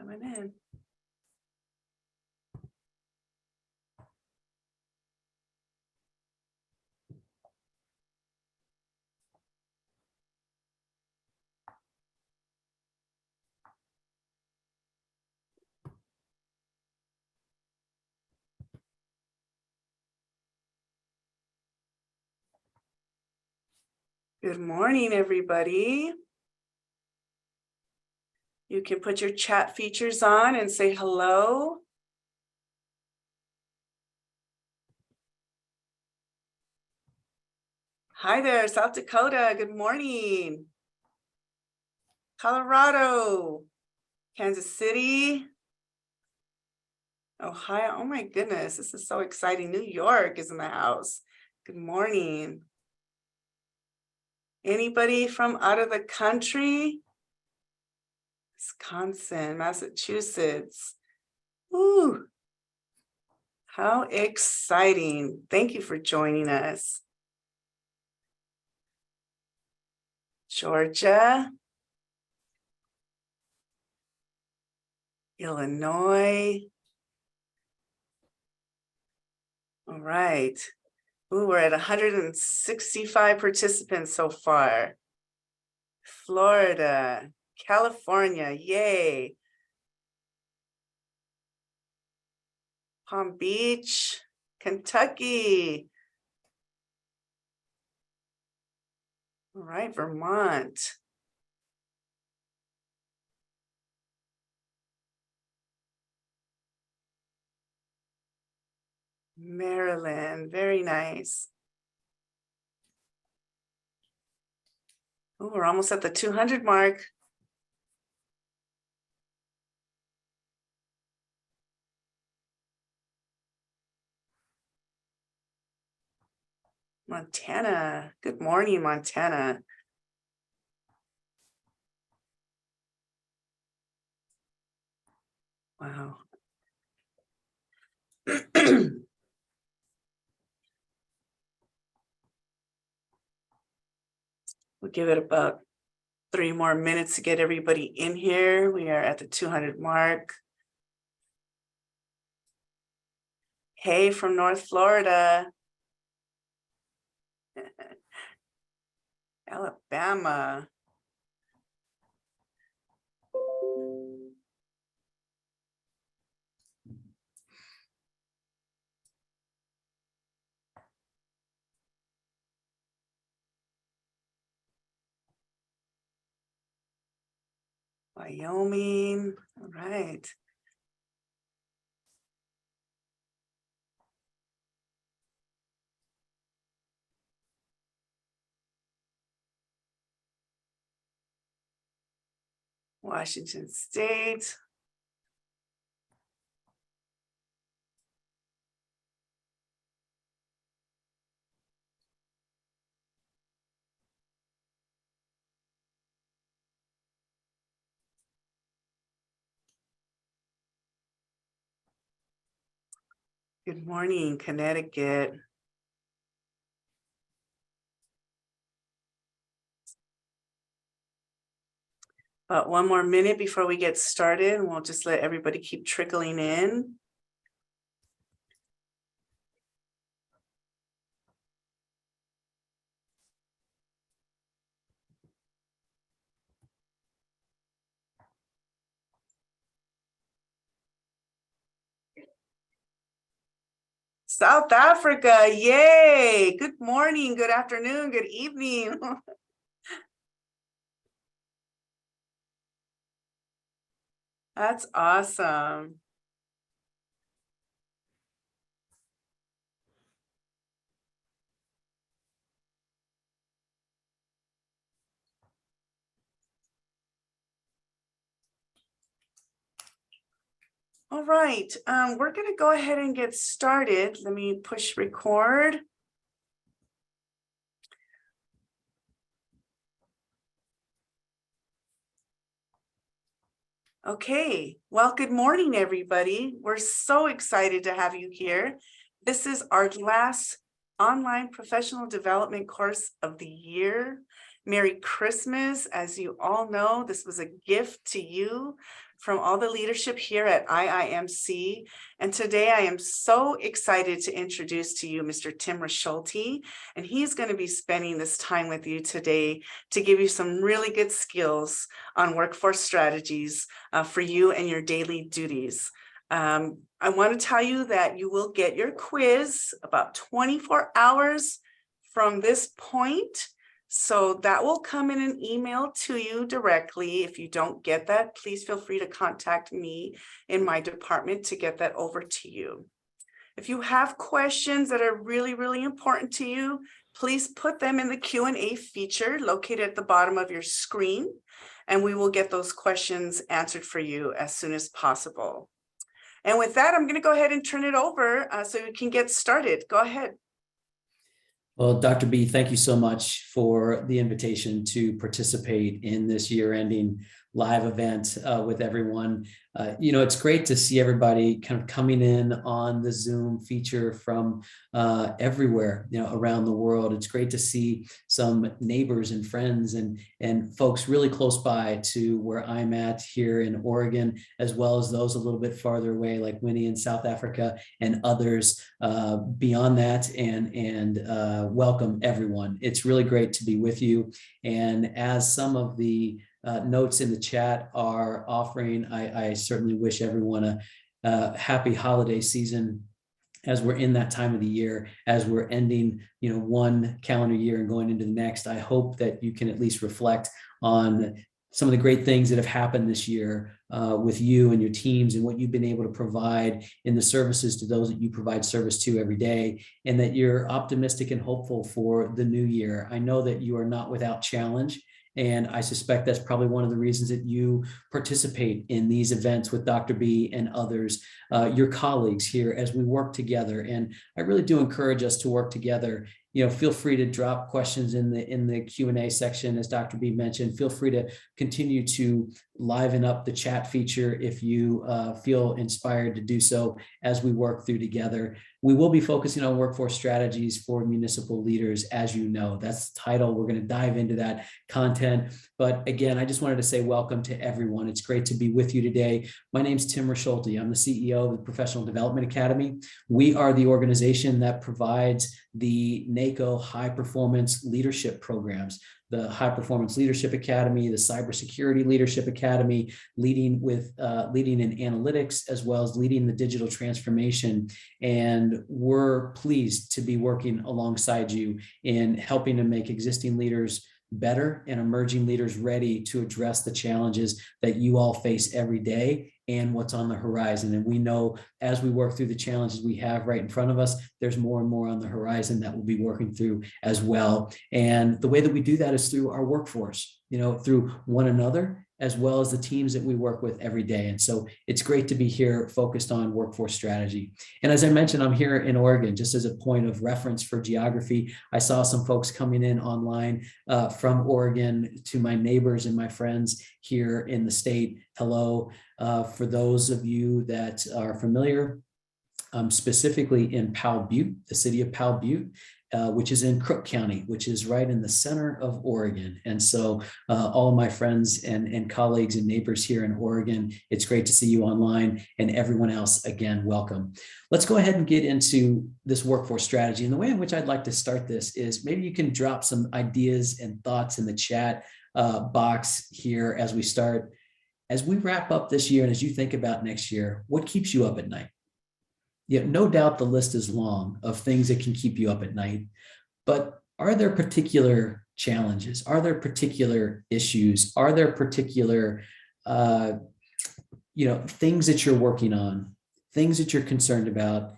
coming in. Good morning, everybody. You can put your chat features on and say hello. Hi there, South Dakota. Good morning. Colorado, Kansas City, Ohio. Oh my goodness, this is so exciting. New York is in the house. Good morning. Anybody from out of the country? Wisconsin, Massachusetts. Ooh, how exciting. Thank you for joining us. Georgia, Illinois. All right. Ooh, we're at 165 participants so far. Florida, California, yay. Palm Beach, Kentucky. All right, Vermont. Maryland, very nice. Oh, we're almost at the 200 mark. Montana, good morning, Montana. Wow. We'll give it about 3 more minutes to get everybody in here. We are at the 200 mark. Hey, from North Florida. Alabama. Wyoming. All right. Washington State. Good morning, Connecticut. About 1 more minute before we get started, and we'll just let everybody keep trickling in. South Africa, yay! Good morning, good afternoon, good evening. That's awesome. All right, we're going to go ahead and get started. Let me push record. Okay, well, good morning, everybody. We're so excited to have you here. This is our last online professional development course of the year. Merry Christmas. As you all know, this was a gift to you from all the leadership here at IIMC. And today I am so excited to introduce to you Mr. Tim Raschulte, and he's going to be spending this time with you today to give you some really good skills on workforce strategies for you and your daily duties. I want to tell you that you will get your quiz about 24 hours from this point. So that will come in an email to you directly. If you don't get that, please feel free to contact me in my department to get that over to you. If you have questions that are really, really important to you, please put them in the Q&A feature located at the bottom of your screen, and we will get those questions answered for you as soon as possible. And with that, I'm going to go ahead and turn it over so we can get started. Go ahead. Well, Dr. B, thank you so much for the invitation to participate in this year-ending live event with everyone. It's great to see everybody kind of coming in on the Zoom feature from everywhere, around the world. It's great to see some neighbors and friends and folks really close by to where I'm at here in Oregon, as well as those a little bit farther away, like Winnie in South Africa and others beyond that. And welcome everyone. It's really great to be with you. And as some of the notes in the chat are offering, I certainly wish everyone a happy holiday season as we're in that time of the year, as we're ending, one calendar year and going into the next. I hope that you can at least reflect on some of the great things that have happened this year with you and your teams and what you've been able to provide in the services to those that you provide service to every day, and that you're optimistic and hopeful for the new year. I know that you are not without challenge. And I suspect that's probably one of the reasons that you participate in these events with Dr. B and others, your colleagues here, as we work together. And I really do encourage us to work together. Feel free to drop questions in the Q&A section, as Dr. B mentioned. Feel free to continue to liven up the chat feature if you feel inspired to do so as we work through together. We will be focusing on workforce strategies for municipal leaders, as you know. That's the title. We're going to dive into that content. But again, I just wanted to say welcome to everyone. It's great to be with you today. My name's Tim Raschulte. I'm the CEO of the Professional Development Academy. We are the organization that provides the NACO high performance leadership programs, the High Performance Leadership Academy, the Cybersecurity Leadership Academy, leading in analytics, as well as leading the digital transformation. And we're pleased to be working alongside you in helping to make existing leaders better and emerging leaders ready to address the challenges that you all face every day and what's on the horizon. And we know as we work through the challenges we have right in front of us, there's more and more on the horizon that we'll be working through as well. And the way that we do that is through our workforce, through one another, as well as the teams that we work with every day. And so it's great to be here focused on workforce strategy. And as I mentioned, I'm here in Oregon, just as a point of reference for geography. I saw some folks coming in online from Oregon. To my neighbors and my friends here in the state, hello. For those of you that are familiar, specifically in Powell Butte, the city of Powell Butte, which is in Crook County, which is right in the center of Oregon. And so all of my friends and colleagues and neighbors here in Oregon, it's great to see you online, and everyone else, again, welcome. Let's go ahead and get into this workforce strategy. And the way in which I'd like to start this is maybe you can drop some ideas and thoughts in the chat box here as we start. As we wrap up this year and as you think about next year, what keeps you up at night? No doubt the list is long of things that can keep you up at night, but are there particular challenges? Are there particular issues? Are there particular, things that you're working on, things that you're concerned about?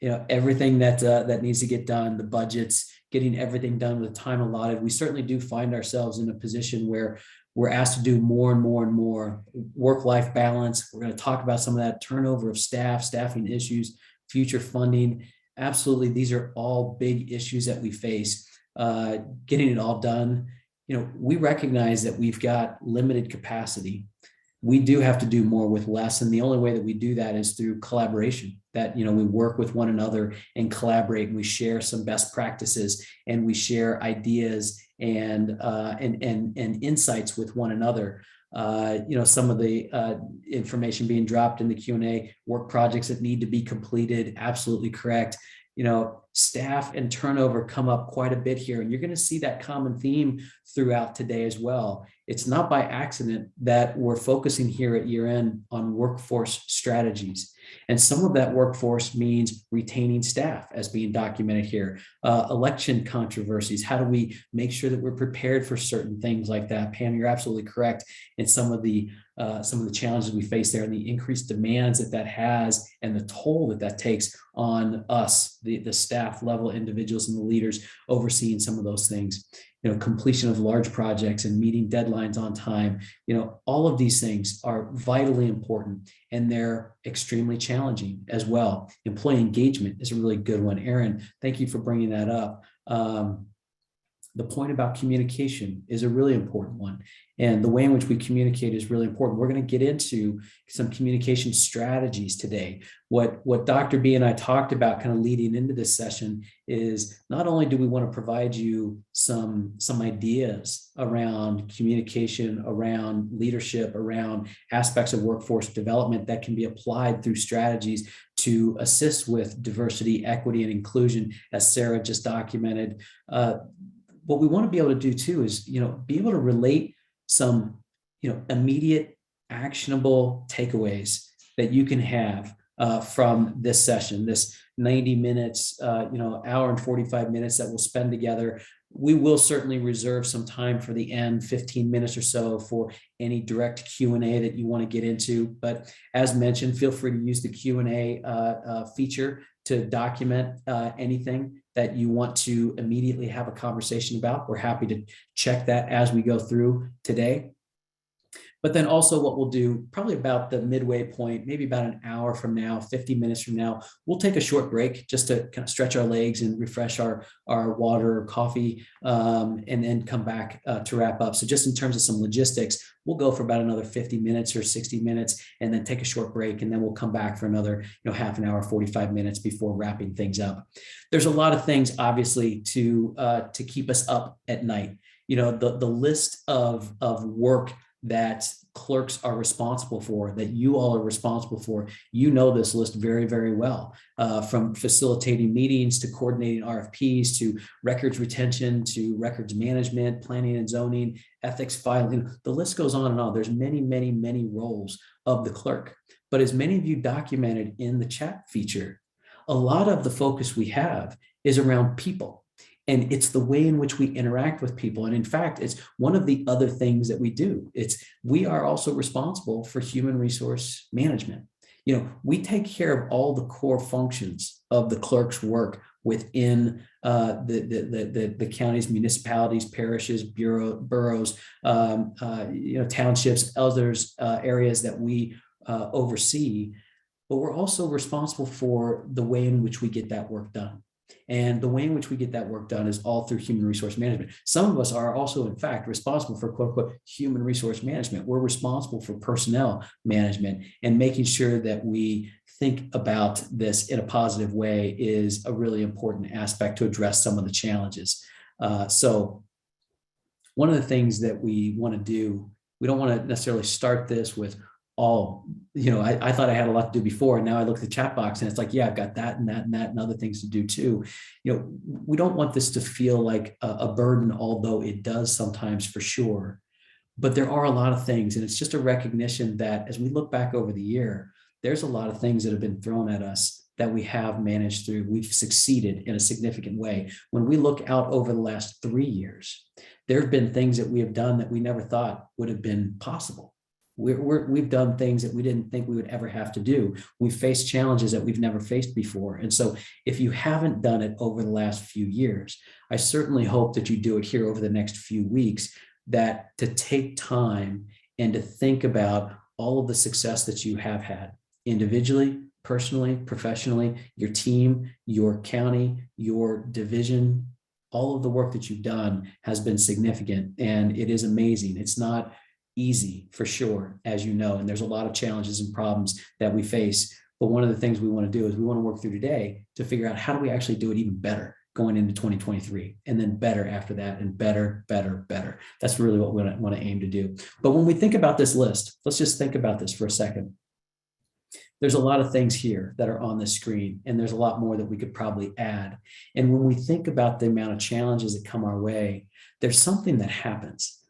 Everything that needs to get done, the budgets, getting everything done with time allotted. We certainly do find ourselves in a position where we're asked to do more and more and more. Work-life balance. We're going to talk about some of that turnover of staff, staffing issues, future funding. Absolutely, these are all big issues that we face. Getting it all done. We recognize that we've got limited capacity. We do have to do more with less. And the only way that we do that is through collaboration, that, we work with one another and collaborate, and we share some best practices, and we share ideas and insights with one another. Some of the information being dropped in the Q&A, work projects that need to be completed, absolutely correct. Staff and turnover come up quite a bit here, and you're going to see that common theme throughout today as well. It's not by accident that we're focusing here at year end on workforce strategies. And some of that workforce means retaining staff, as being documented here. Election controversies. How do we make sure that we're prepared for certain things like that? Pam, you're absolutely correct in some of the challenges we face there, and the increased demands that has, and the toll that takes on us, the staff level individuals and the leaders overseeing some of those things. Completion of large projects and meeting deadlines on time. All of these things are vitally important, and they're extremely challenging as well. Employee engagement is a really good one. Aaron, thank you for bringing that up. The point about communication is a really important one. And the way in which we communicate is really important. We're going to get into some communication strategies today. What Dr. B and I talked about kind of leading into this session is, not only do we want to provide you some ideas around communication, around leadership, around aspects of workforce development that can be applied through strategies to assist with diversity, equity, and inclusion, as Sarah just documented. What we want to be able to do too is, be able to relate some, immediate actionable takeaways that you can have from this session, this 90 minutes, hour and 45 minutes that we'll spend together. We will certainly reserve some time for the end, 15 minutes or so, for any direct Q&A that you want to get into. But as mentioned, feel free to use the Q&A feature to document anything that you want to immediately have a conversation about. We're happy to check that as we go through today. But then also what we'll do, probably about the midway point, maybe about an hour from now, 50 minutes from now, we'll take a short break just to kind of stretch our legs and refresh our water or coffee, and then come back to wrap up. So just in terms of some logistics, we'll go for about another 50 minutes or 60 minutes, and then take a short break, and then we'll come back for another half an hour, 45 minutes before wrapping things up. There's a lot of things, obviously, to keep us up at night. The list of work that clerks are responsible for, that you all are responsible for. This list very, very well, from facilitating meetings to coordinating RFPs to records retention to records management, planning and zoning, ethics filing. The list goes on and on. There's many, many, many roles of the clerk. But as many of you documented in the chat feature, a lot of the focus we have is around people. And it's the way in which we interact with people. And in fact, it's one of the other things that we do. We are also responsible for human resource management. We take care of all the core functions of the clerk's work within the counties, municipalities, parishes, boroughs, townships, others, areas that we oversee. But we're also responsible for the way in which we get that work done. And the way in which we get that work done is all through human resource management. Some of us are also, in fact, responsible for quote unquote human resource management. We're responsible for personnel management, and making sure that we think about this in a positive way is a really important aspect to address some of the challenges. So one of the things that we want to do, we don't want to necessarily start this with I thought I had a lot to do before, and now I look at the chat box and it's like, yeah, I've got that and that and that and other things to do too. We don't want this to feel like a burden, although it does sometimes, for sure. But there are a lot of things, and it's just a recognition that as we look back over the year, there's a lot of things that have been thrown at us that we have managed through. We've succeeded in a significant way. When we look out over the last 3 years, there have been things that we have done that we never thought would have been possible. We've done things that we didn't think we would ever have to do. We've faced challenges that we've never faced before. And so if you haven't done it over the last few years, I certainly hope that you do it here over the next few weeks, that to take time and to think about all of the success that you have had individually, personally, professionally, your team, your county, your division. All of the work that you've done has been significant, and it is amazing. It's not easy, for sure, as you know, and there's a lot of challenges and problems that we face. But one of the things we want to do is we want to work through today to figure out how do we actually do it even better going into 2023, and then better after that, and better, better, better. That's really what we want to aim to do. But when we think about this list, let's just think about this for a second. There's a lot of things here that are on the screen, and there's a lot more that we could probably add. And when we think about the amount of challenges that come our way, there's something that happens.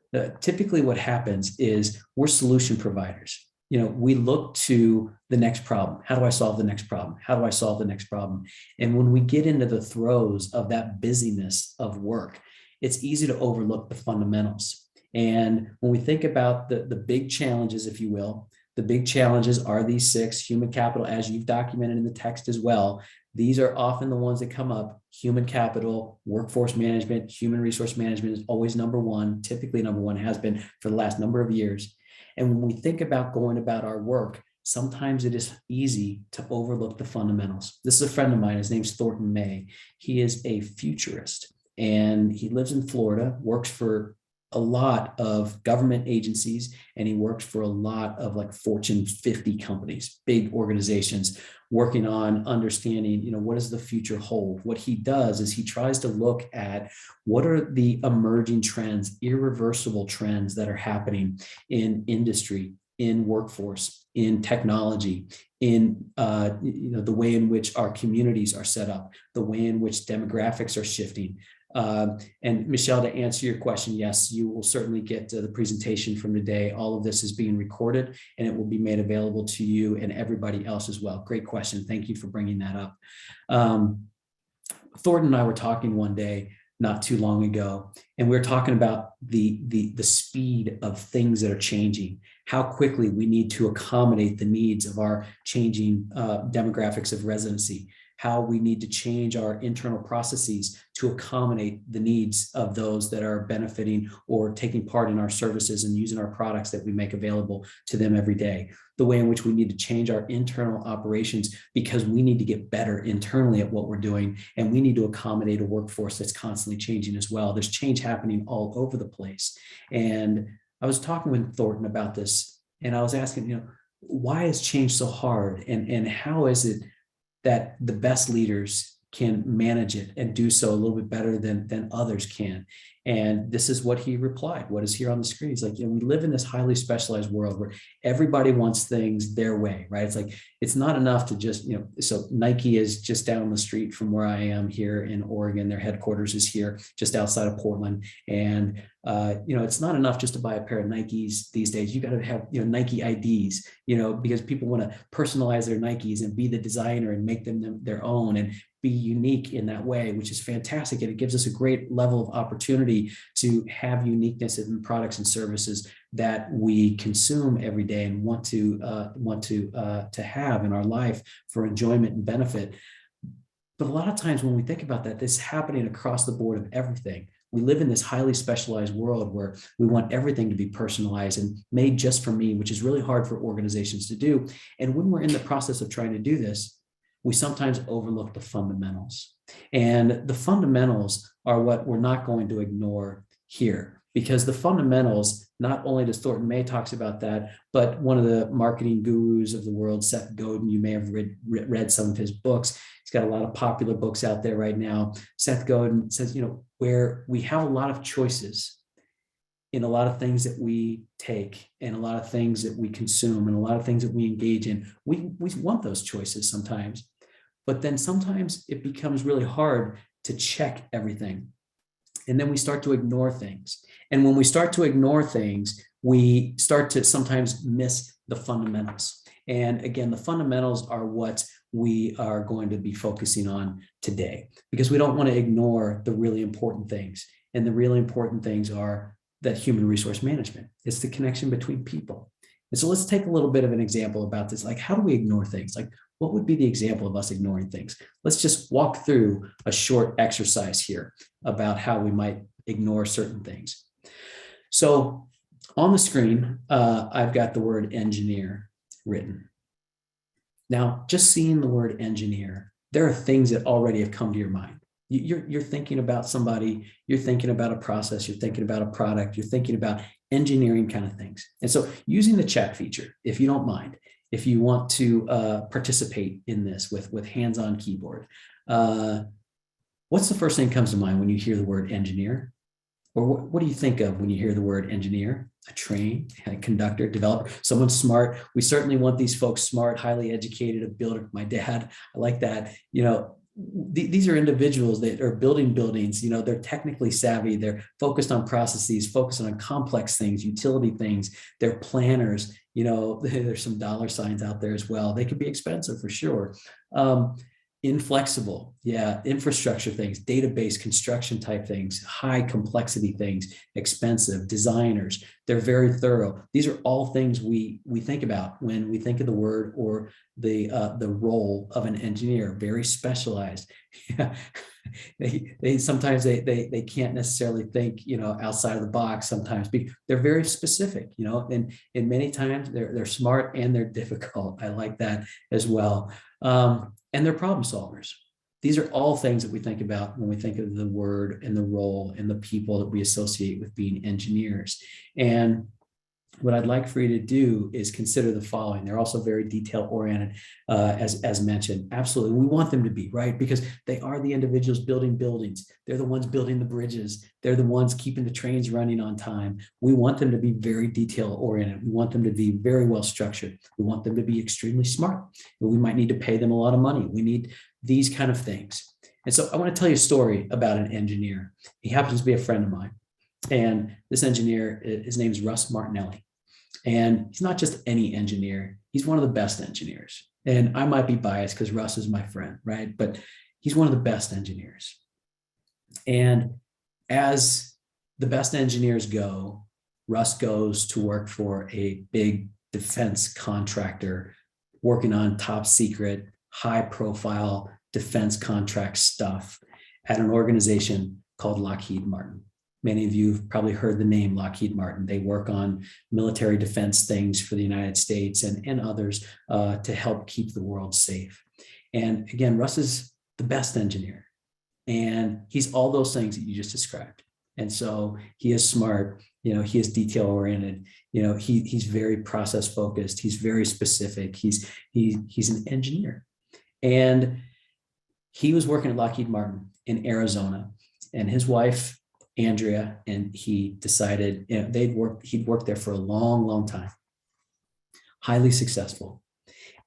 Typically what happens is we're solution providers. We look to the next problem. How do I solve the next problem? How do I solve the next problem? And when we get into the throes of that busyness of work, it's easy to overlook the fundamentals. And when we think about the big challenges, if you will, the big challenges are these 6: human capital, as you've documented in the text as well. These are often the ones that come up. Human capital, workforce management, human resource management is always number one, typically number one, has been for the last number of years. And when we think about going about our work, sometimes it is easy to overlook the fundamentals. This is a friend of mine. His name's Thornton May. He is a futurist, and he lives in Florida, works for a lot of government agencies, and he works for a lot of like Fortune 50 companies, big organizations, working on understanding, what does the future hold? What he does is he tries to look at what are the emerging trends, irreversible trends that are happening in industry, in workforce, in technology, in the way in which our communities are set up, the way in which demographics are shifting. And Michelle, to answer your question, yes, you will certainly get the presentation from today. All of this is being recorded, and it will be made available to you and everybody else as well. Great question. Thank you for bringing that up. Thornton and I were talking one day not too long ago, and we were talking about the speed of things that are changing, how quickly we need to accommodate the needs of our changing demographics of residency, how we need to change our internal processes to accommodate the needs of those that are benefiting or taking part in our services and using our products that we make available to them every day. The way in which we need to change our internal operations because we need to get better internally at what we're doing, and we need to accommodate a workforce that's constantly changing as well. There's change happening all over the place. And I was talking with Thornton about this, and I was asking, why is change so hard? And how is it that the best leaders can manage it and do so a little bit better than others can? And this is what he replied, what is here on the screen. He's like, we live in this highly specialized world where everybody wants things their way, right? It's like, it's not enough to just, so Nike is just down the street from where I am here in Oregon. Their headquarters is here just outside of Portland. And, it's not enough just to buy a pair of Nikes these days. You got to have, Nike IDs, because people want to personalize their Nikes and be the designer and make them their own and be unique in that way, which is fantastic. And it gives us a great level of opportunity to have uniqueness in products and services that we consume every day and want to have in our life for enjoyment and benefit. But a lot of times when we think about that, this is happening across the board of everything. We live in this highly specialized world where we want everything to be personalized and made just for me, which is really hard for organizations to do. And when we're in the process of trying to do this, we sometimes overlook the fundamentals. And the fundamentals are what we're not going to ignore here, because the fundamentals, not only does Thornton May talks about that, but one of the marketing gurus of the world, Seth Godin, you may have read some of his books. He's got a lot of popular books out there right now. Seth Godin says, where we have a lot of choices in a lot of things that we take and a lot of things that we consume and a lot of things that we engage in, we want those choices sometimes. But then sometimes it becomes really hard to check everything. And then we start to ignore things. And when we start to ignore things, we start to sometimes miss the fundamentals. And again, the fundamentals are what we are going to be focusing on today, because we don't want to ignore the really important things. And the really important things are that human resource management. It's the connection between people. And so let's take a little bit of an example about this. Like, how do we ignore things? Like, what would be the example of us ignoring things? Let's just walk through a short exercise here about how we might ignore certain things. So on the screen, I've got the word engineer written. Now, just seeing the word engineer, there are things that already have come to your mind. You're thinking about somebody, you're thinking about a process, you're thinking about a product, you're thinking about engineering kind of things. And so using the chat feature, if you don't mind, if you want to participate in this with hands-on keyboard, what What's the first thing that comes to mind when you hear the word engineer? Or what do you think of when you hear the word engineer? A train, a conductor, developer, someone smart. We certainly want these folks smart, highly educated, a builder. My dad, I like that. These are individuals that are building buildings. They're technically savvy. They're focused on processes, focused on complex things, utility things. They're planners. There's some dollar signs out there as well. They could be expensive for sure. Inflexible, yeah, infrastructure things, database construction type things, high complexity things, expensive designers. They're very thorough. These are all things we think about when we think of the word or the role of an engineer. Very specialized. Yeah. They sometimes they can't necessarily think outside of the box. Sometimes they're very specific. And many times they're smart and they're difficult. I like that as well. And they're problem solvers. These are all things that we think about when we think of the word and the role and the people that we associate with being engineers. And what I'd like for you to do is consider the following. They're also very detail oriented, as mentioned. Absolutely. We want them to be, right? Because they are the individuals building buildings. They're the ones building the bridges. They're the ones keeping the trains running on time. We want them to be very detail oriented. We want them to be very well structured. We want them to be extremely smart. We might need to pay them a lot of money. We need these kind of things. And so I want to tell you a story about an engineer. He happens to be a friend of mine. And this engineer, his name is Russ Martinelli. And he's not just any engineer, he's one of the best engineers. And I might be biased because Russ is my friend, right? But he's one of the best engineers. And as the best engineers go, Russ goes to work for a big defense contractor working on top secret, high profile defense contract stuff at an organization called Lockheed Martin. Many of you have probably heard the name Lockheed Martin. They work on military defense things for the United States and others to help keep the world safe. And again, Russ is the best engineer. And he's all those things that you just described. And so he is smart, he is detail oriented, he's very process focused, he's very specific, he's an engineer. And he was working at Lockheed Martin in Arizona, and his wife, Andrea, and he decided, he'd worked there for a long, long time, highly successful.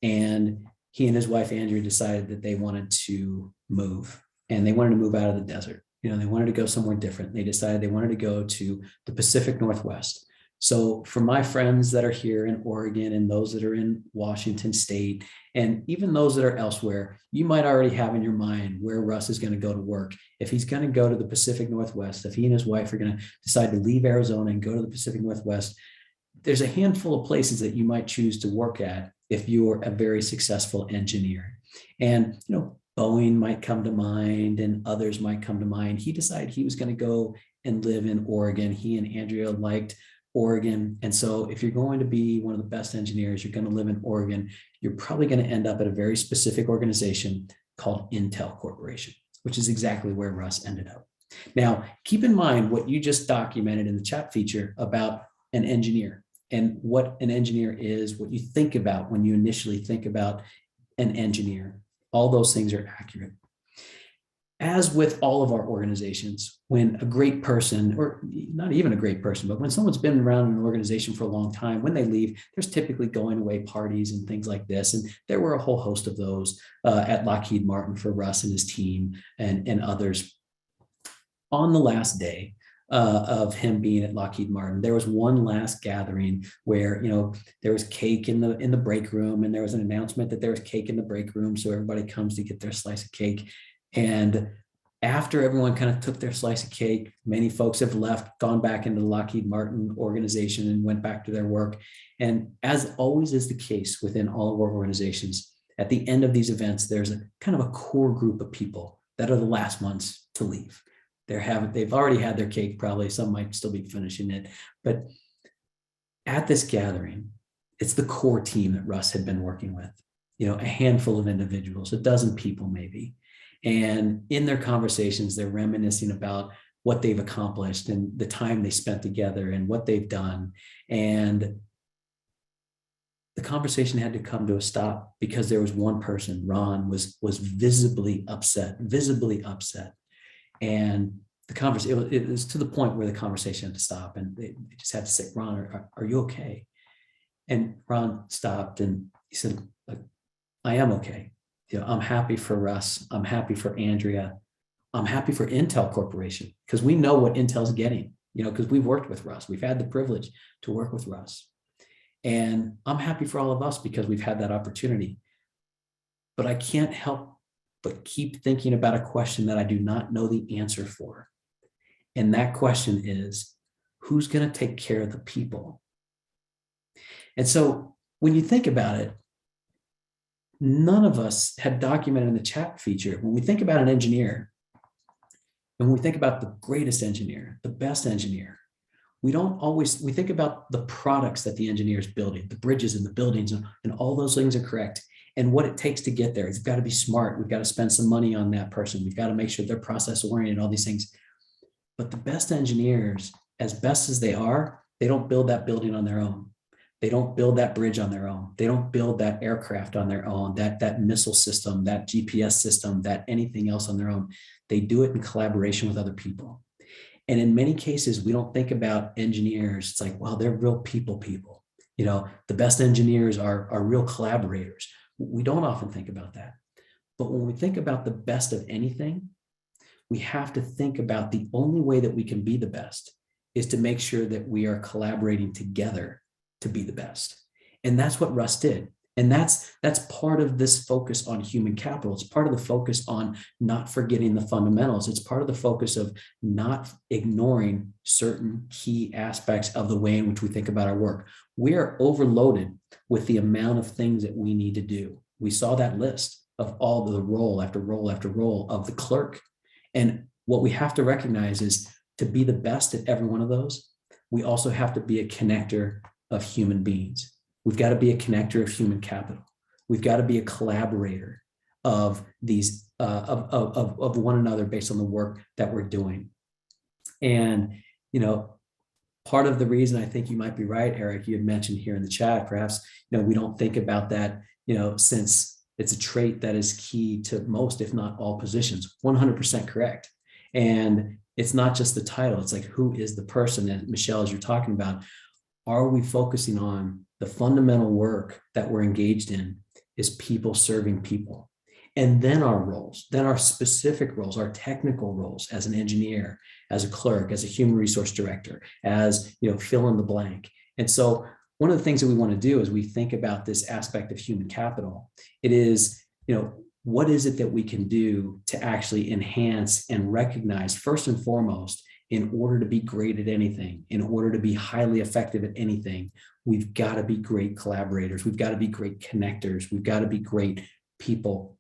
And he and his wife, Andrea, decided that they wanted to move, and they wanted to move out of the desert. They wanted to go somewhere different. They decided they wanted to go to the Pacific Northwest. So for my friends that are here in Oregon and those that are in Washington State, and even those that are elsewhere, you might already have in your mind where Russ is going to go to work. If he's going to go to the Pacific Northwest, if he and his wife are going to decide to leave Arizona and go to the Pacific Northwest, there's a handful of places that you might choose to work at if you're a very successful engineer. And, Boeing might come to mind and others might come to mind. He decided he was going to go and live in Oregon. He and Andrea liked Oregon. And so if you're going to be one of the best engineers, you're going to live in Oregon, you're probably going to end up at a very specific organization called Intel Corporation, which is exactly where Russ ended up. Now, keep in mind what you just documented in the chat feature about an engineer and what an engineer is, what you think about when you initially think about an engineer. All those things are accurate. As with all of our organizations, when a great person, or not even a great person, but when someone's been around an organization for a long time, when they leave, there's typically going away parties and things like this. And there were a whole host of those at Lockheed Martin for Russ and his team and others. On the last day of him being at Lockheed Martin, there was one last gathering where there was cake in the break room, and there was an announcement that there was cake in the break room, so everybody comes to get their slice of cake. And after everyone kind of took their slice of cake, many folks have left, gone back into the Lockheed Martin organization and went back to their work. And as always is the case within all of our organizations, at the end of these events, there's a kind of a core group of people that are the last ones to leave. They've already had their cake, probably. Some might still be finishing it. But at this gathering, it's the core team that Russ had been working with, a handful of individuals, a dozen people maybe. And in their conversations, they're reminiscing about what they've accomplished and the time they spent together and what they've done. And the conversation had to come to a stop because there was one person, Ron, was visibly upset. And the conversation, it was to the point where the conversation had to stop, and they just had to say, Ron, are you okay? And Ron stopped and he said, like, I am okay. I'm happy for Russ. I'm happy for Andrea. I'm happy for Intel Corporation, because we know what Intel's getting, because we've worked with Russ. We've had the privilege to work with Russ. And I'm happy for all of us because we've had that opportunity. But I can't help but keep thinking about a question that I do not know the answer for. And that question is, who's going to take care of the people? And so when you think about it, none of us had documented in the chat feature, when we think about an engineer, and when we think about the greatest engineer, the best engineer, we think about the products that the engineer is building, the bridges and the buildings, and all those things are correct. And what it takes to get there, it's got to be smart. We've got to spend some money on that person. We've got to make sure they're process oriented, all these things. But the best engineers, as best as they are, they don't build that building on their own. They don't build that bridge on their own. They don't build that aircraft on their own, that missile system, that GPS system, that anything else on their own. They do it in collaboration with other people. And in many cases, we don't think about engineers. It's like, well, they're real people. The best engineers are real collaborators. We don't often think about that. But when we think about the best of anything, we have to think about the only way that we can be the best is to make sure that we are collaborating together to be the best. And that's what Russ did. And that's part of this focus on human capital. It's part of the focus on not forgetting the fundamentals. It's part of the focus of not ignoring certain key aspects of the way in which we think about our work. We are overloaded with the amount of things that we need to do. We saw that list of all the role after role after role of the clerk. And what we have to recognize is, to be the best at every one of those, we also have to be a connector of human beings. We've got to be a connector of human capital. We've got to be a collaborator of these of one another based on the work that we're doing. And part of the reason, I think you might be right, Eric, you had mentioned here in the chat, perhaps we don't think about that, since it's a trait that is key to most, if not all, positions. 100% correct. And it's not just the title. It's like, who is the person? And Michelle, as you're talking about, are we focusing on the fundamental work that we're engaged in is people serving people? And then our roles, then our specific roles, our technical roles as an engineer, as a clerk, as a human resource director, as, fill in the blank. And so one of the things that we want to do as we think about this aspect of human capital, it is, what is it that we can do to actually enhance and recognize, first and foremost, in order to be great at anything, in order to be highly effective at anything, we've got to be great collaborators. We've got to be great connectors. We've got to be great people.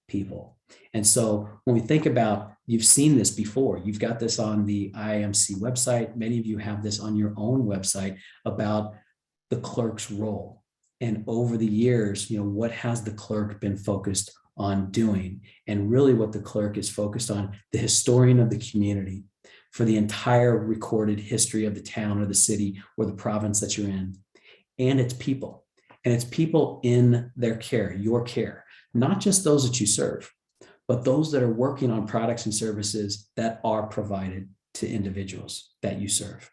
And so when we think about, you've seen this before, you've got this on the IMC website. Many of you have this on your own website about the clerk's role. And over the years, what has the clerk been focused on doing? And really what the clerk is focused on, the historian of the community, for the entire recorded history of the town or the city or the province that you're in. And it's people. And it's people in their care, your care, not just those that you serve, but those that are working on products and services that are provided to individuals that you serve.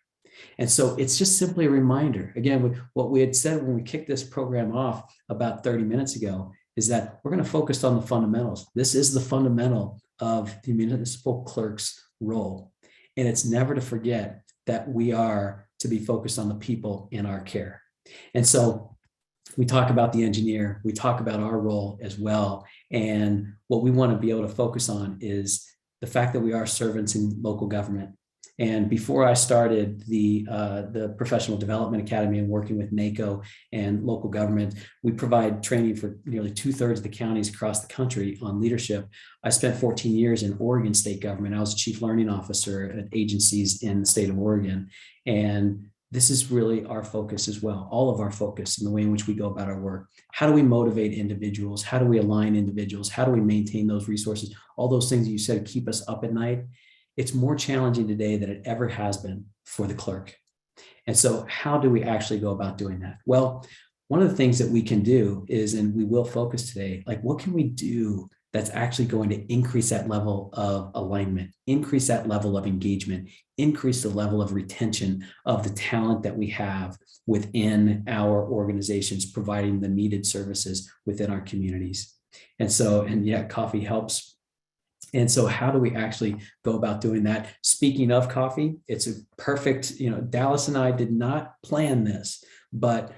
And so it's just simply a reminder. Again, what we had said when we kicked this program off about 30 minutes ago is that we're going to focus on the fundamentals. This is the fundamental of the municipal clerk's role. And it's never to forget that we are to be focused on the people in our care. And so we talk about the engineer, we talk about our role as well. And what we want to be able to focus on is the fact that we are servants in local government. And before I started the Professional Development Academy and working with NACO and local government, we provide training for nearly 2/3 of the counties across the country on leadership. I spent 14 years in Oregon state government. I was a chief learning officer at agencies in the state of Oregon. And this is really our focus as well, all of our focus in the way in which we go about our work. How do we motivate individuals? How do we align individuals? How do we maintain those resources? All those things that you said keep us up at night. It's more challenging today than it ever has been for the clerk. And so how do we actually go about doing that? Well, one of the things that we can do is, and we will focus today, like what can we do that's actually going to increase that level of alignment, increase that level of engagement, increase the level of retention of the talent that we have within our organizations, providing the needed services within our communities. And so, and yeah, coffee helps. And so how do we actually go about doing that? Speaking of coffee, it's a perfect, Dallas and I did not plan this, but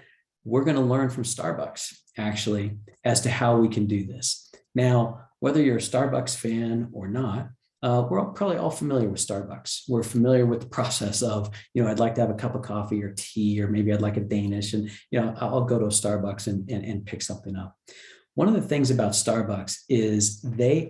we're going to learn from Starbucks actually as to how we can do this. Now, whether you're a Starbucks fan or not, probably all familiar with Starbucks. We're familiar with the process of, I'd like to have a cup of coffee or tea, or maybe I'd like a Danish, and, I'll go to a Starbucks and pick something up. One of the things about Starbucks is I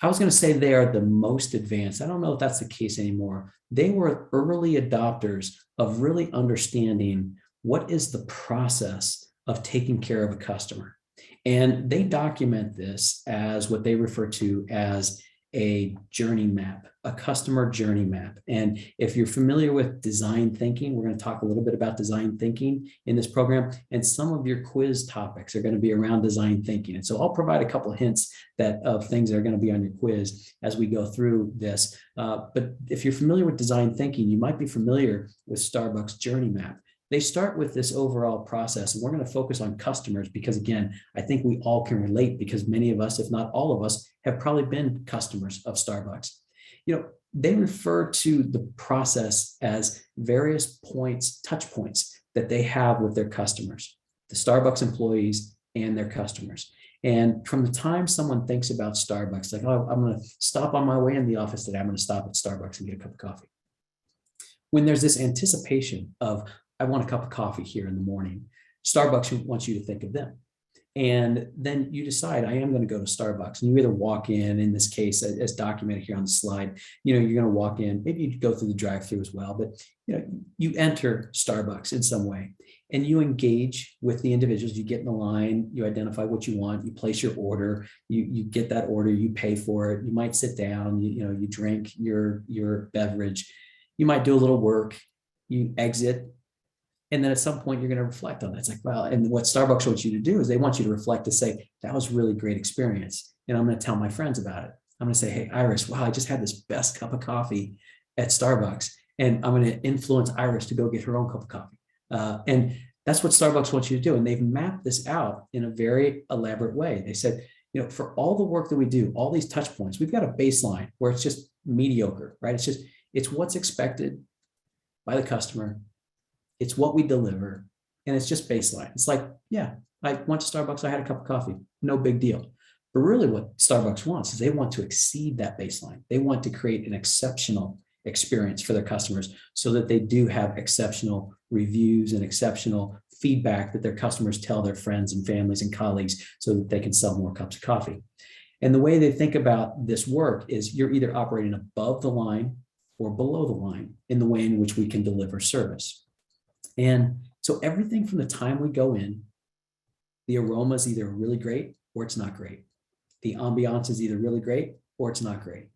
was going to say they are the most advanced. I don't know if that's the case anymore. They were early adopters of really understanding what is the process of taking care of a customer. And they document this as what they refer to as a journey map, a customer journey map. And if you're familiar with design thinking, we're going to talk a little bit about design thinking in this program. And some of your quiz topics are going to be around design thinking. And so I'll provide a couple of hints of things that are going to be on your quiz as we go through this. But if you're familiar with design thinking, you might be familiar with Starbucks journey map. They start with this overall process, and we're going to focus on customers because, again, I think we all can relate because many of us, if not all of us, have probably been customers of Starbucks. They refer to the process as various points, touch points that they have with their customers, the Starbucks employees and their customers. And from the time someone thinks about Starbucks, like, oh, I'm going to stop on my way in the office today, I'm going to stop at Starbucks and get a cup of coffee. When there's this anticipation of, I want a cup of coffee here in the morning, Starbucks wants you to think of them. And then you decide, I am going to go to Starbucks. And you either walk in this case, as documented here on the slide, you're going to walk in, maybe you go through the drive-through as well, but you enter Starbucks in some way and you engage with the individuals. You get in the line, you identify what you want, you place your order, you get that order, you pay for it. You might sit down, you drink your beverage, you might do a little work, you exit. And then at some point, you're going to reflect on that. It's like, wow. And what Starbucks wants you to do is they want you to reflect to say, that was a really great experience. And I'm going to tell my friends about it. I'm going to say, hey, Iris, wow, I just had this best cup of coffee at Starbucks. And I'm going to influence Iris to go get her own cup of coffee. And that's what Starbucks wants you to do. And they've mapped this out in a very elaborate way. They said, for all the work that we do, all these touch points, we've got a baseline where it's just mediocre, right? It's what's expected by the customer. It's what we deliver, and it's just baseline. It's like, yeah, I went to Starbucks, I had a cup of coffee, no big deal. But really what Starbucks wants is they want to exceed that baseline. They want to create an exceptional experience for their customers so that they do have exceptional reviews and exceptional feedback that their customers tell their friends and families and colleagues so that they can sell more cups of coffee. And the way they think about this work is you're either operating above the line or below the line in the way in which we can deliver service. And so everything from the time we go in, the aroma is either really great or it's not great. The ambiance is either really great or it's not great.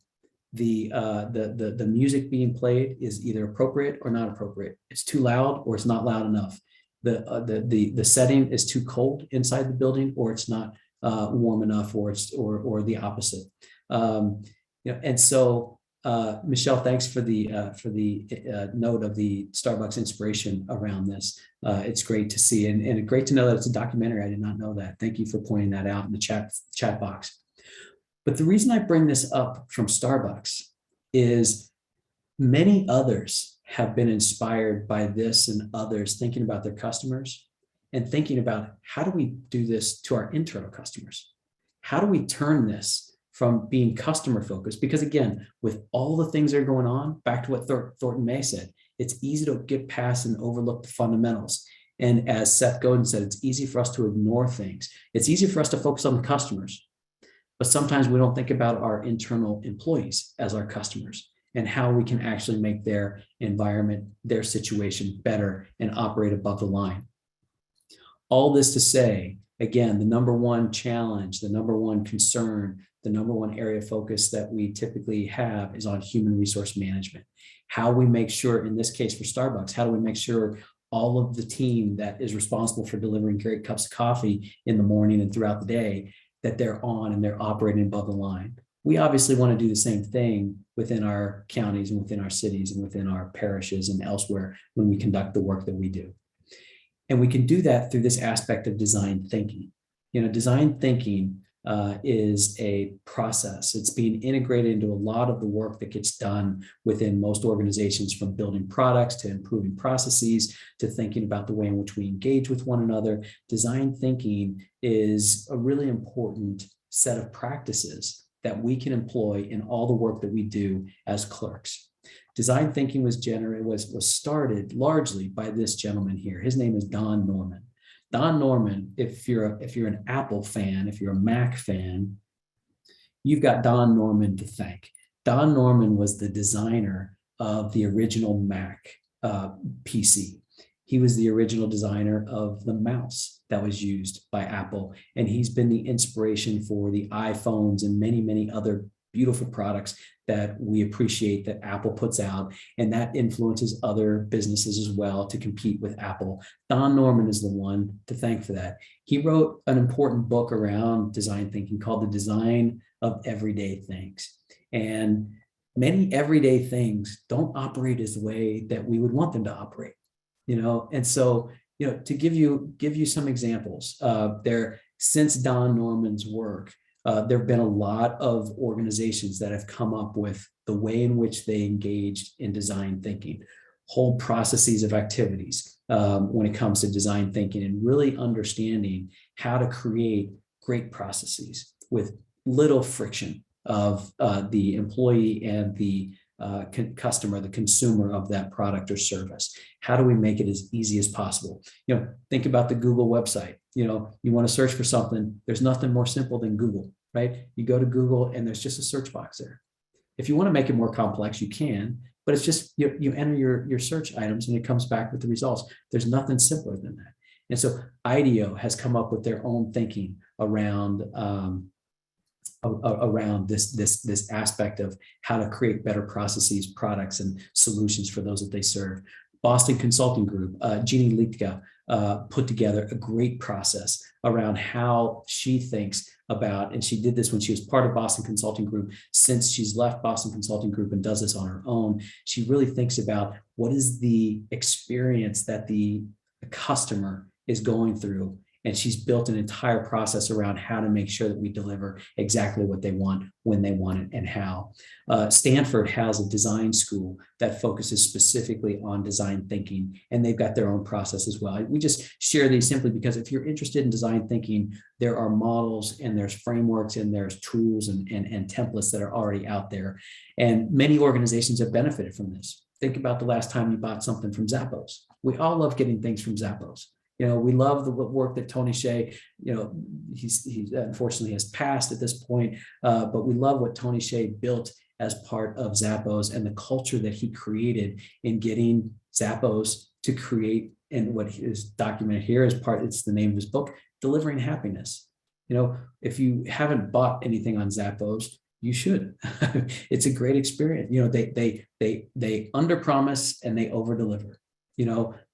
The music being played is either appropriate or not appropriate. It's too loud or it's not loud enough. The setting is too cold inside the building or it's not warm enough, or the opposite. And so. Michelle, thanks for the note of the Starbucks inspiration around this. It's great to see, and great to know that it's a documentary. I did not know that. Thank you for pointing that out in the chat box. But the reason I bring this up from Starbucks is many others have been inspired by this and others thinking about their customers and thinking about how do we do this to our internal customers? How do we turn this from being customer focused? Because again, with all the things that are going on, back to what Thornton May said, it's easy to get past and overlook the fundamentals. And as Seth Godin said, it's easy for us to ignore things. It's easy for us to focus on the customers, but sometimes we don't think about our internal employees as our customers and how we can actually make their environment, their situation better and operate above the line. All this to say, again, the number one challenge, the number one concern, the number one area of focus that we typically have is on human resource management. How we make sure, in this case for Starbucks, how do we make sure all of the team that is responsible for delivering great cups of coffee in the morning and throughout the day, that they're on and they're operating above the line. We obviously want to do the same thing within our counties and within our cities and within our parishes and elsewhere when we conduct the work that we do. And we can do that through this aspect of design thinking. Design thinking is a process. It's being integrated into a lot of the work that gets done within most organizations, from building products to improving processes to thinking about the way in which we engage with one another. Design thinking is a really important set of practices that we can employ in all the work that we do as clerks. Design thinking was started largely by this gentleman here. His name is Don Norman. Don Norman, if you're an Apple fan, if you're a Mac fan, you've got Don Norman to thank. Don Norman was the designer of the original Mac PC. He was the original designer of the mouse that was used by Apple, and he's been the inspiration for the iPhones and many, many other beautiful products that we appreciate that Apple puts out, and that influences other businesses as well to compete with Apple. Don Norman is the one to thank for that. He wrote an important book around design thinking called The Design of Everyday Things. And many everyday things don't operate as the way that we would want them to operate, And so, to give you some examples, since Don Norman's work, there have been a lot of organizations that have come up with the way in which they engaged in design thinking, whole processes of activities when it comes to design thinking, and really understanding how to create great processes with little friction of the employee and the customer, the consumer of that product or service. How do we make it as easy as possible? Think about the Google website. You want to search for something, there's nothing more simple than Google, right? You go to Google and there's just a search box there. If you want to make it more complex, you can, but it's just, you enter your search items and it comes back with the results. There's nothing simpler than that. And so IDEO has come up with their own thinking around this aspect of how to create better processes, products, and solutions for those that they serve. Boston Consulting Group, Jeannie Litka, put together a great process around how she thinks about, and she did this when she was part of Boston Consulting Group. Since she's left Boston Consulting Group and does this on her own, she really thinks about what is the experience that the customer is going through. And she's built an entire process around how to make sure that we deliver exactly what they want, when they want it, and how. Stanford has a design school that focuses specifically on design thinking, and they've got their own process as well. We just share these simply because if you're interested in design thinking, there are models and there's frameworks and there's tools and templates that are already out there. And many organizations have benefited from this. Think about the last time you bought something from Zappos. We all love getting things from Zappos. We love the work that Tony Hsieh, he unfortunately has passed at this point, but we love what Tony Hsieh built as part of Zappos and the culture that he created in getting Zappos to create, and what is documented here as part, it's the name of his book, Delivering Happiness. If you haven't bought anything on Zappos, you should. It's a great experience. They underpromise and they overdeliver.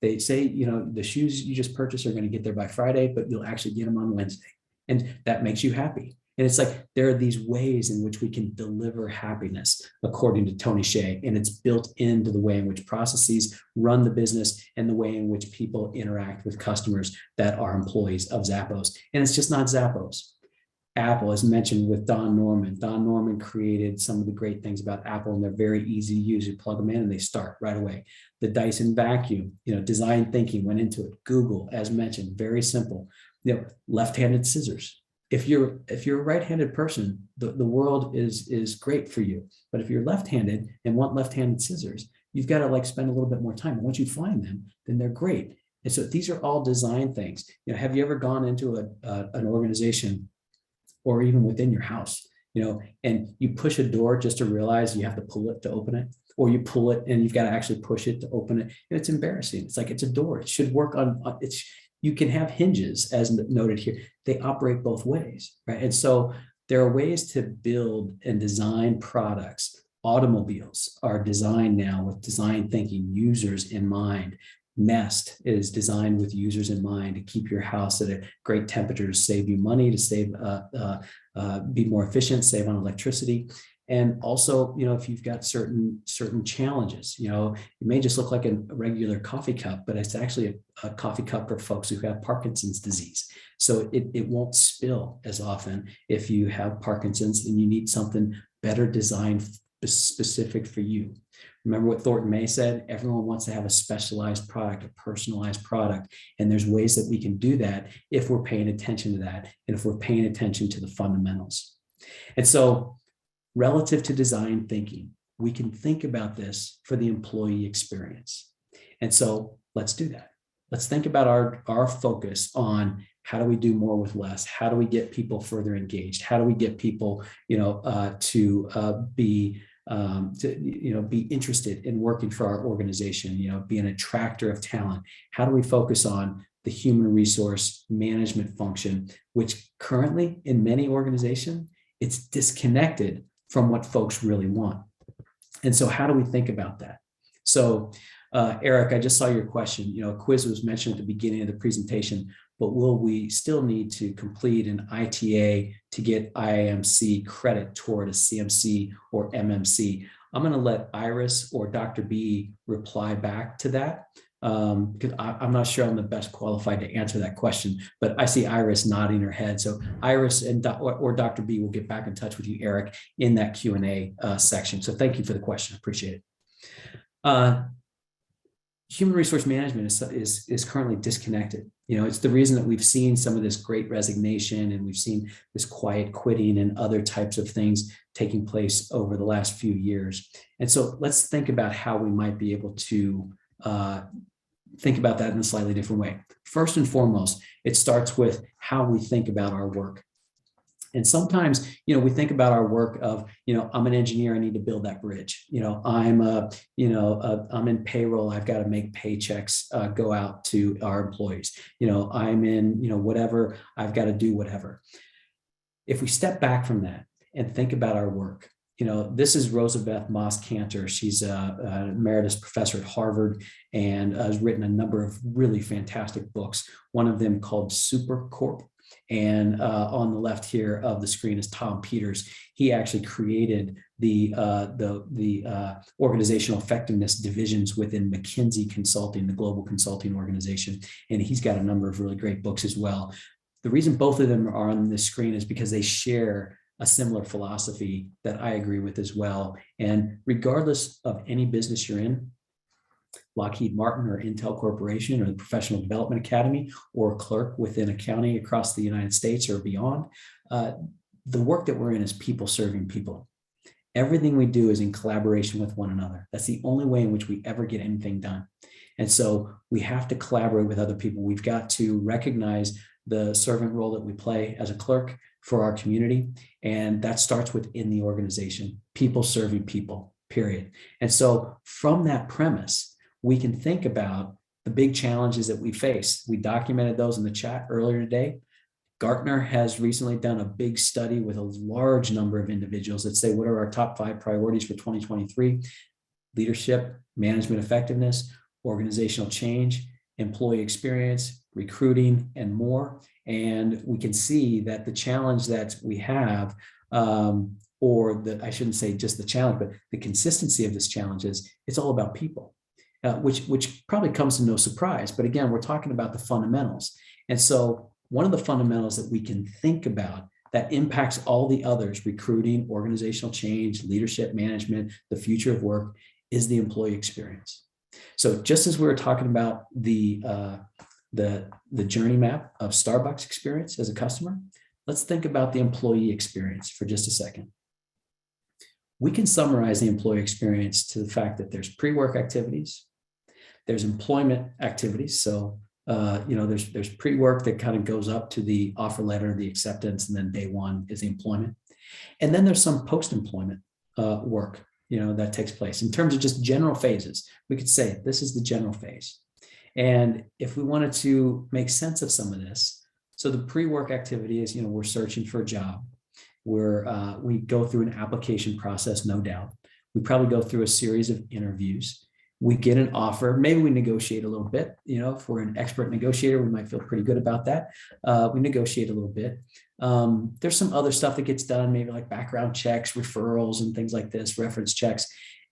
They say, the shoes you just purchased are going to get there by Friday, but you'll actually get them on Wednesday. And that makes you happy. And it's like, there are these ways in which we can deliver happiness, according to Tony Hsieh, and it's built into the way in which processes run the business and the way in which people interact with customers that are employees of Zappos. And it's just not Zappos. Apple, as mentioned with Don Norman. Don Norman created some of the great things about Apple, and they're very easy to use. You plug them in and they start right away. The Dyson vacuum, design thinking went into it. Google, as mentioned, very simple. Left-handed scissors. If you're a right-handed person, the world is great for you. But if you're left-handed and want left-handed scissors, you've got to spend a little bit more time. And once you find them, then they're great. And so these are all design things. Have you ever gone into an organization, or even within your house, and you push a door just to realize you have to pull it to open it, or you pull it and you've got to actually push it to open it? And it's embarrassing. It's like, it's a door. It should work on it's. You can have hinges, as noted here. They operate both ways, right? And so there are ways to build and design products. Automobiles are designed now with design thinking, users in mind. Nest is designed with users in mind to keep your house at a great temperature, to save you money, to be more efficient, save on electricity. And also, if you've got certain challenges, it may just look like a regular coffee cup, but it's actually a coffee cup for folks who have Parkinson's disease. So it won't spill as often if you have Parkinson's, and you need something better designed specific for you. Remember what Thornton May said: everyone wants to have a specialized product, a personalized product. And there's ways that we can do that if we're paying attention to that, and if we're paying attention to the fundamentals. And so relative to design thinking, we can think about this for the employee experience. And so let's do that. Let's think about our focus on how do we do more with less? How do we get people further engaged? How do we get people, to be interested in working for our organization, be an attractor of talent? How do we focus on the human resource management function, which currently in many organizations, it's disconnected from what folks really want? And so how do we think about that? So Eric, I just saw your question. A quiz was mentioned at the beginning of the presentation, but will we still need to complete an ITA to get IAMC credit toward a CMC or MMC? I'm going to let Iris or Dr. B reply back to that, because I'm not sure I'm the best qualified to answer that question, but I see Iris nodding her head. So Iris or Dr. B will get back in touch with you, Eric, in that Q&A section. So thank you for the question. I appreciate it. Human resource management is currently disconnected. It's the reason that we've seen some of this great resignation, and we've seen this quiet quitting and other types of things taking place over the last few years. And so let's think about how we might be able to think about that in a slightly different way. First and foremost, it starts with how we think about our work. And sometimes, we think about our work of, I'm an engineer, I need to build that bridge. I'm in payroll, I've got to make paychecks go out to our employees. I'm in, whatever, I've got to do whatever. If we step back from that and think about our work, this is Rosabeth Moss Cantor. She's an emeritus professor at Harvard and has written a number of really fantastic books. One of them called Super Corp. And on the left here of the screen is Tom Peters. He actually created the organizational effectiveness divisions within McKinsey Consulting, the global consulting organization. And he's got a number of really great books as well. The reason both of them are on this screen is because they share a similar philosophy that I agree with as well. And regardless of any business you're in, Lockheed Martin or Intel Corporation or the Professional Development Academy or clerk within accounting across the United States or beyond, the work that we're in is people serving people. Everything we do is in collaboration with one another. That's the only way in which we ever get anything done. And so we have to collaborate with other people. We've got to recognize the servant role that we play as a clerk for our community. And that starts within the organization, people serving people, period. And so from that premise, we can think about the big challenges that we face. We documented those in the chat earlier today. Gartner has recently done a big study with a large number of individuals that say, what are our top 5 priorities for 2023? Leadership, management effectiveness, organizational change, employee experience, recruiting, and more. And we can see that the challenge that we have, I shouldn't say just the challenge, but the consistency of this challenge is it's all about people. Which probably comes to no surprise. But again, we're talking about the fundamentals. And so one of the fundamentals that we can think about that impacts all the others, recruiting, organizational change, leadership management, the future of work, is the employee experience. So just as we were talking about the journey map of Starbucks experience as a customer, let's think about the employee experience for just a second. We can summarize the employee experience to the fact that there's pre-work activities, there's employment activities. So, there's pre-work that kind of goes up to the offer letter, the acceptance, and then day one is the employment. And then there's some post-employment work, that takes place. In terms of just general phases, we could say this is the general phase. And if we wanted to make sense of some of this, so the pre-work activity is, we're searching for a job. We go through an application process, no doubt. We probably go through a series of interviews. We get an offer. Maybe we negotiate a little bit. If we're an expert negotiator, we might feel pretty good about that. We negotiate a little bit. There's some other stuff that gets done, maybe like background checks, referrals, and things like this, reference checks.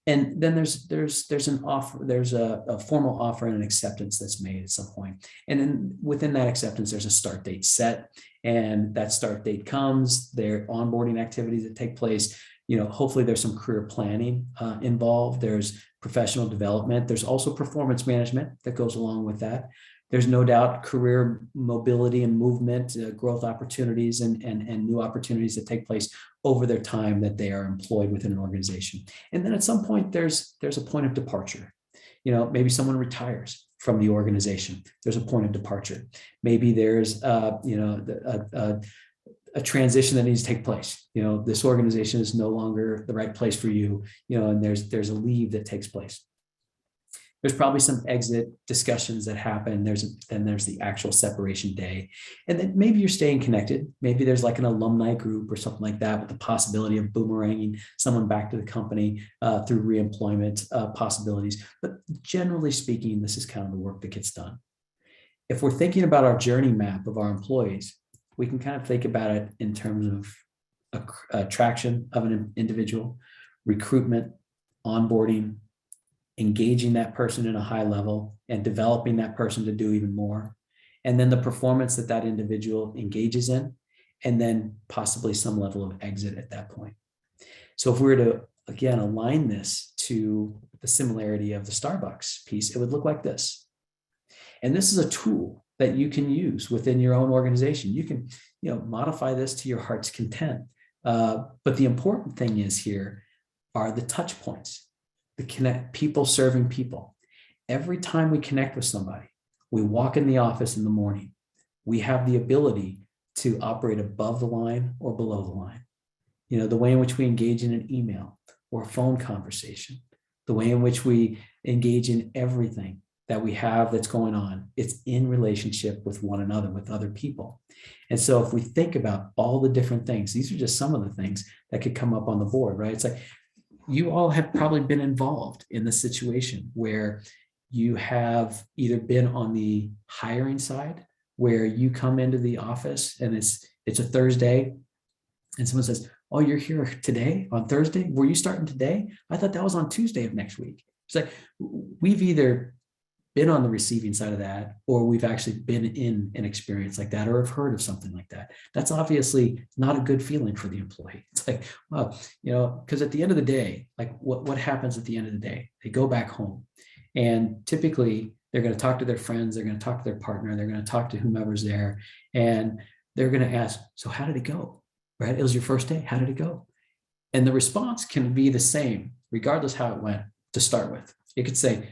And then there's an offer, there's a formal offer and an acceptance that's made at some point. And then within that acceptance, there's a start date set. And that start date comes, there are onboarding activities that take place. Hopefully there's some career planning involved. There's professional development. There's also performance management that goes along with that. There's no doubt career mobility and movement, growth opportunities and new opportunities that take place over their time that they are employed within an organization. And then at some point, there's a point of departure. Maybe someone retires from the organization. There's a point of departure. Maybe there's a transition that needs to take place. This organization is no longer the right place for you, and there's a leave that takes place. There's probably some exit discussions that happen. Then there's the actual separation day. And then maybe you're staying connected. Maybe there's like an alumni group or something like that with the possibility of boomeranging someone back to the company through reemployment possibilities. But generally speaking, this is kind of the work that gets done. If we're thinking about our journey map of our employees, we can kind of think about it in terms of attraction of an individual, recruitment, onboarding, engaging that person in a high level and developing that person to do even more. And then the performance that individual engages in, and then possibly some level of exit at that point. So if we were to, again, align this to the similarity of the Starbucks piece, it would look like this. And this is a tool that you can use within your own organization. You can, modify this to your heart's content. But the important thing is here are the touch points. The people serving people. Every time we connect with somebody, we walk in the office in the morning, we have the ability to operate above the line or below the line. The way in which we engage in an email or a phone conversation, the way in which we engage in everything that we have that's going on, it's in relationship with one another, with other people. And so if we think about all the different things, these are just some of the things that could come up on the board, right? It's like, you all have probably been involved in the situation where you have either been on the hiring side, where you come into the office and it's a Thursday and someone says, "Oh, you're here today on Thursday? Were you starting today? I thought that was on Tuesday of next week." It's like, we've either been on the receiving side of that, or we've actually been in an experience like that, or have heard of something like that. That's obviously not a good feeling for the employee. It's like, well, because at the end of the day, like what happens at the end of the day? They go back home, and typically they're going to talk to their friends, they're going to talk to their partner, they're going to talk to whomever's there, and they're going to ask, "So how did it go?" Right? It was your first day. How did it go? And the response can be the same, regardless how it went to start with. It could say,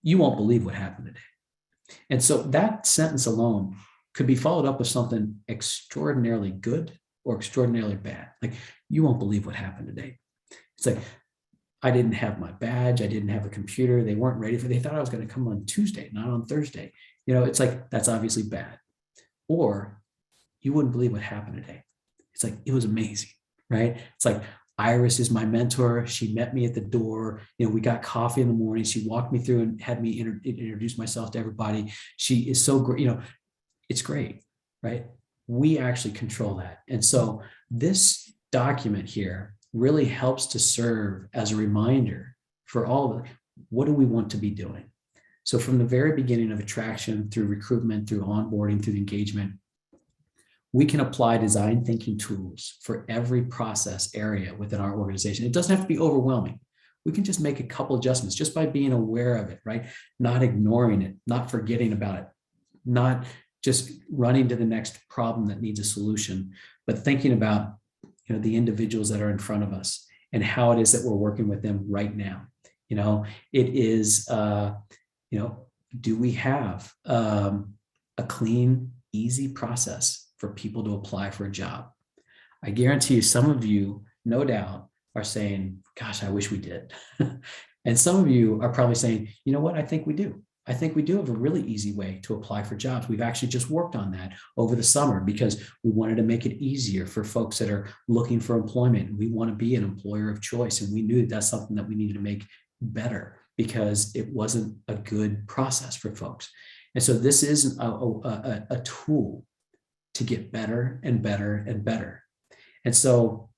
"You won't believe what happened today." And so that sentence alone could be followed up with something extraordinarily good or extraordinarily bad. Like, "You won't believe what happened today." It's like, "I didn't have my badge. I didn't have a computer. They weren't ready for it. They thought I was going to come on Tuesday, not on Thursday." It's like, that's obviously bad. Or, "You wouldn't believe what happened today." It's like, "It was amazing," right? It's like, "Iris is my mentor. She met me at the door. We got coffee in the morning. She walked me through and had me introduce myself to everybody. She is so great." It's great, right? We actually control that. And so this document here really helps to serve as a reminder for all of it. What do we want to be doing? So from the very beginning of attraction, through recruitment, through onboarding, through engagement, we can apply design thinking tools for every process area within our organization. It doesn't have to be overwhelming. We can just make a couple adjustments just by being aware of it, right? Not ignoring it, not forgetting about it, not just running to the next problem that needs a solution, but thinking about the individuals that are in front of us and how it is that we're working with them right now. It is, do we have a clean, easy process for people to apply for a job? I guarantee you, some of you, no doubt, are saying, "Gosh, I wish we did." And some of you are probably saying, "You know what? I think we do. I think we do have a really easy way to apply for jobs. We've actually just worked on that over the summer because we wanted to make it easier for folks that are looking for employment. We want to be an employer of choice, and we knew that's something that we needed to make better." because it wasn't a good process for folks. And so this is a tool to get better and better and better. And so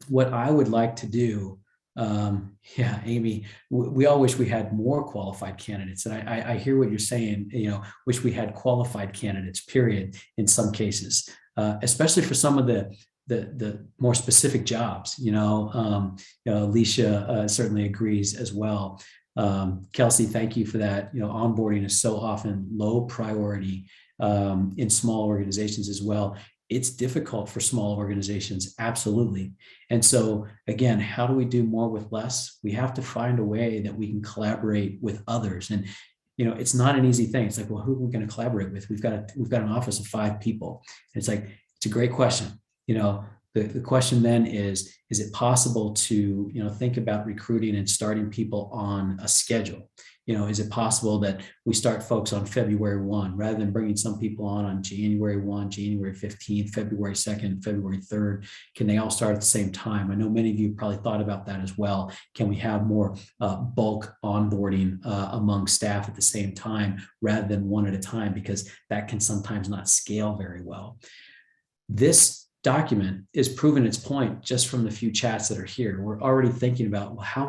what I would like to do, yeah, Amy, we all wish we had more qualified candidates. And I hear what you're saying, wish we had qualified candidates, period, in some cases, especially for some of the more specific jobs. Alicia certainly agrees as well. Kelsey, thank you for that. Onboarding is so often low priority in small organizations as well. It's difficult for small organizations, absolutely. And so again, how do we do more with less? We have to find a way that we can collaborate with others. And it's not an easy thing. It's like, well, who are we going to collaborate with? We've got an office of 5 people. It's like, it's a great question. The question then is it possible to, think about recruiting and starting people on a schedule? Is it possible that we start folks on February 1 rather than bringing some people on January 1, January 15th, February 2nd, February 3rd? Can they all start at the same time? I know many of you probably thought about that as well. Can we have more bulk onboarding among staff at the same time rather than one at a time? Because that can sometimes not scale very well. This document is proving its point just from the few chats that are here. We're already thinking about, well, how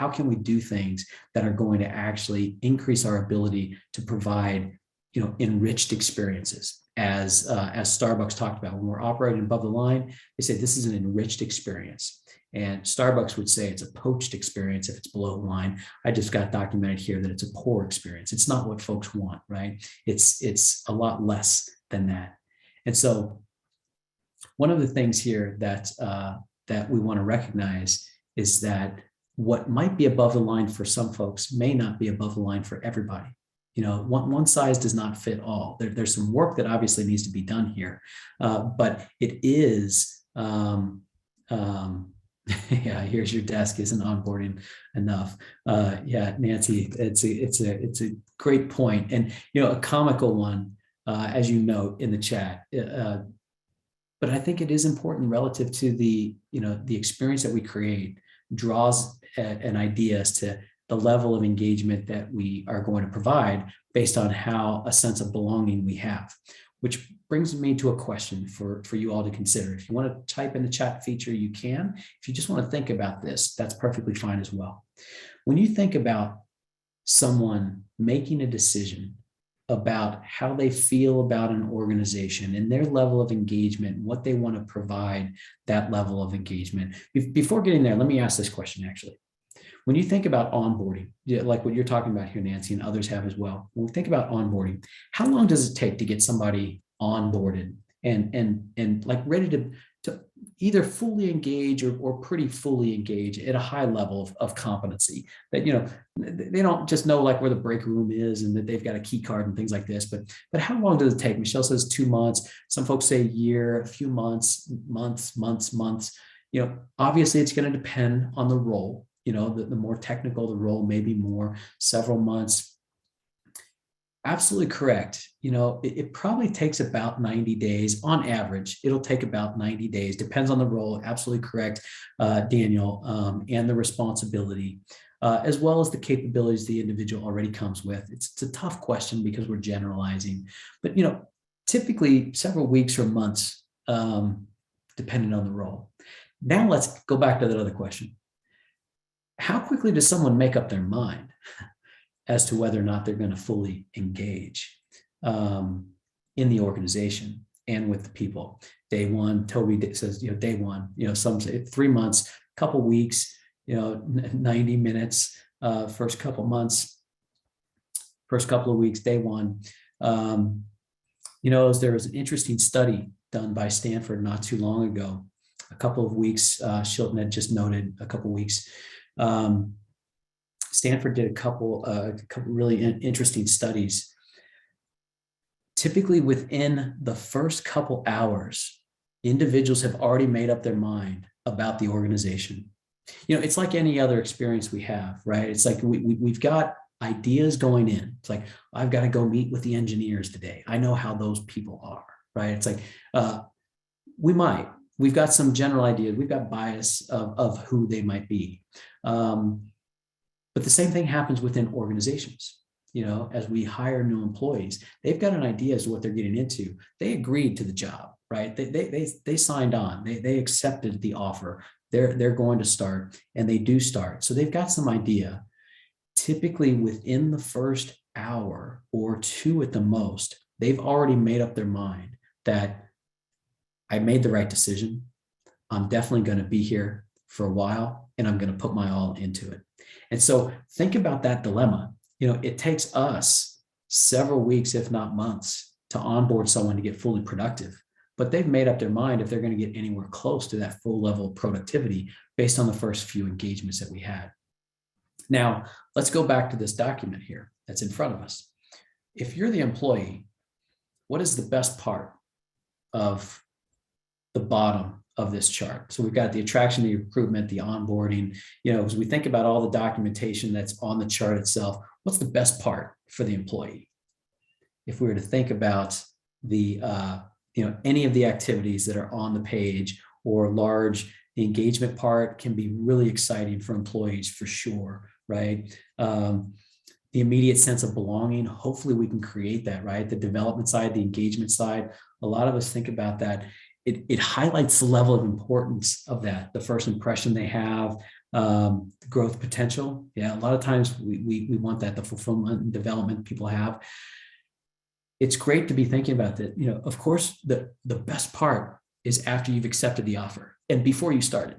can we do things that are going to actually increase our ability to provide, enriched experiences, as Starbucks talked about. When we're operating above the line, they say this is an enriched experience. And Starbucks would say it's a poached experience if it's below the line. I just got documented here that it's a poor experience. It's not what folks want, right? It's a lot less than that. And so one of the things here that we want to recognize is that what might be above the line for some folks may not be above the line for everybody. One size does not fit all. There's some work that obviously needs to be done here, but it is. Yeah, here's your desk. Isn't onboarding enough? Yeah, Nancy, it's a great point, and a comical one, as you note in the chat. But I think it is important relative to the experience that we create draws an idea as to the level of engagement that we are going to provide based on how a sense of belonging we have, which brings me to a question for you all to consider. If you want to type in the chat feature, you can. If you just want to think about this, that's perfectly fine as well. When you think about someone making a decision about how they feel about an organization and their level of engagement, what they want to provide that level of engagement. Before getting there, let me ask this question actually. When you think about onboarding, like what you're talking about here, Nancy, and others have as well, when we think about onboarding, how long does it take to get somebody onboarded and like ready to either fully engage or pretty fully engage at a high level of competency, that they don't just know like where the break room is and that they've got a key card and things like this, but how long does it take? Michelle says 2 months. Some folks say a year, a few months. Obviously it's going to depend on the role. The more technical the role, maybe more, several months. Absolutely correct. It probably takes about 90 days on average. It'll take about 90 days, depends on the role. Absolutely correct, Daniel, and the responsibility, as well as the capabilities the individual already comes with. It's a tough question because we're generalizing, but typically several weeks or months, depending on the role. Now let's go back to that other question. How quickly does someone make up their mind as to whether or not they're going to fully engage in the organization and with the people? Day one, Toby says, day one, some say 3 months, couple weeks, 90 minutes, first couple months, first couple of weeks, day one. There was an interesting study done by Stanford not too long ago, a couple of weeks. Shilton had just noted a couple of weeks. Stanford did a couple really interesting studies. Typically within the first couple hours, individuals have already made up their mind about the organization. It's like any other experience we have, right? It's like we've got ideas going in. It's like, I've got to go meet with the engineers today. I know how those people are, right? It's like, we've got some general ideas. We've got bias of who they might be. But the same thing happens within organizations. As we hire new employees, they've got an idea as to what they're getting into. They agreed to the job, right? They signed on. They accepted the offer. They're going to start, and they do start. So they've got some idea. Typically within the first hour or two at the most, they've already made up their mind that I made the right decision. I'm definitely going to be here for a while, and I'm going to put my all into it. And so think about that dilemma. It takes us several weeks, if not months, to onboard someone to get fully productive. But they've made up their mind if they're going to get anywhere close to that full level of productivity based on the first few engagements that we had. Now, let's go back to this document here that's in front of us. If you're the employee, what is the best part of the bottom of this chart? So we've got the attraction, the recruitment, the onboarding. As we think about all the documentation that's on the chart itself, what's the best part for the employee? If we were to think about the any of the activities that are on the page or large, the engagement part can be really exciting for employees for sure, right? The immediate sense of belonging, hopefully we can create that, right? The development side, the engagement side, a lot of us think about that. It highlights the level of importance of that, the first impression they have, growth potential. Yeah, a lot of times we want that, the fulfillment and development people have. It's great to be thinking about that. Of course, the best part is after you've accepted the offer and before you started,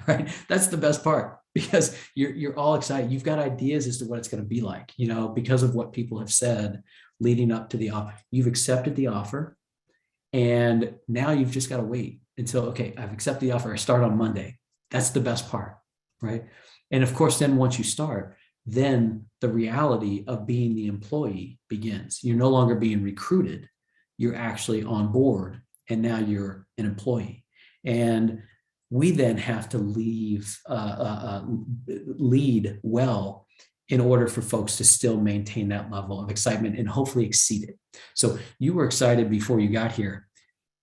right? That's the best part, because you're all excited. You've got ideas as to what it's going to be like, because of what people have said leading up to the offer. You've accepted the offer, and now you've just got to wait until, okay, I've accepted the offer. I start on Monday. That's the best part, right? And of course, then once you start, then the reality of being the employee begins. You're no longer being recruited. You're actually on board, and now you're an employee. And we then have to lead well in order for folks to still maintain that level of excitement and hopefully exceed it. So you were excited before you got here.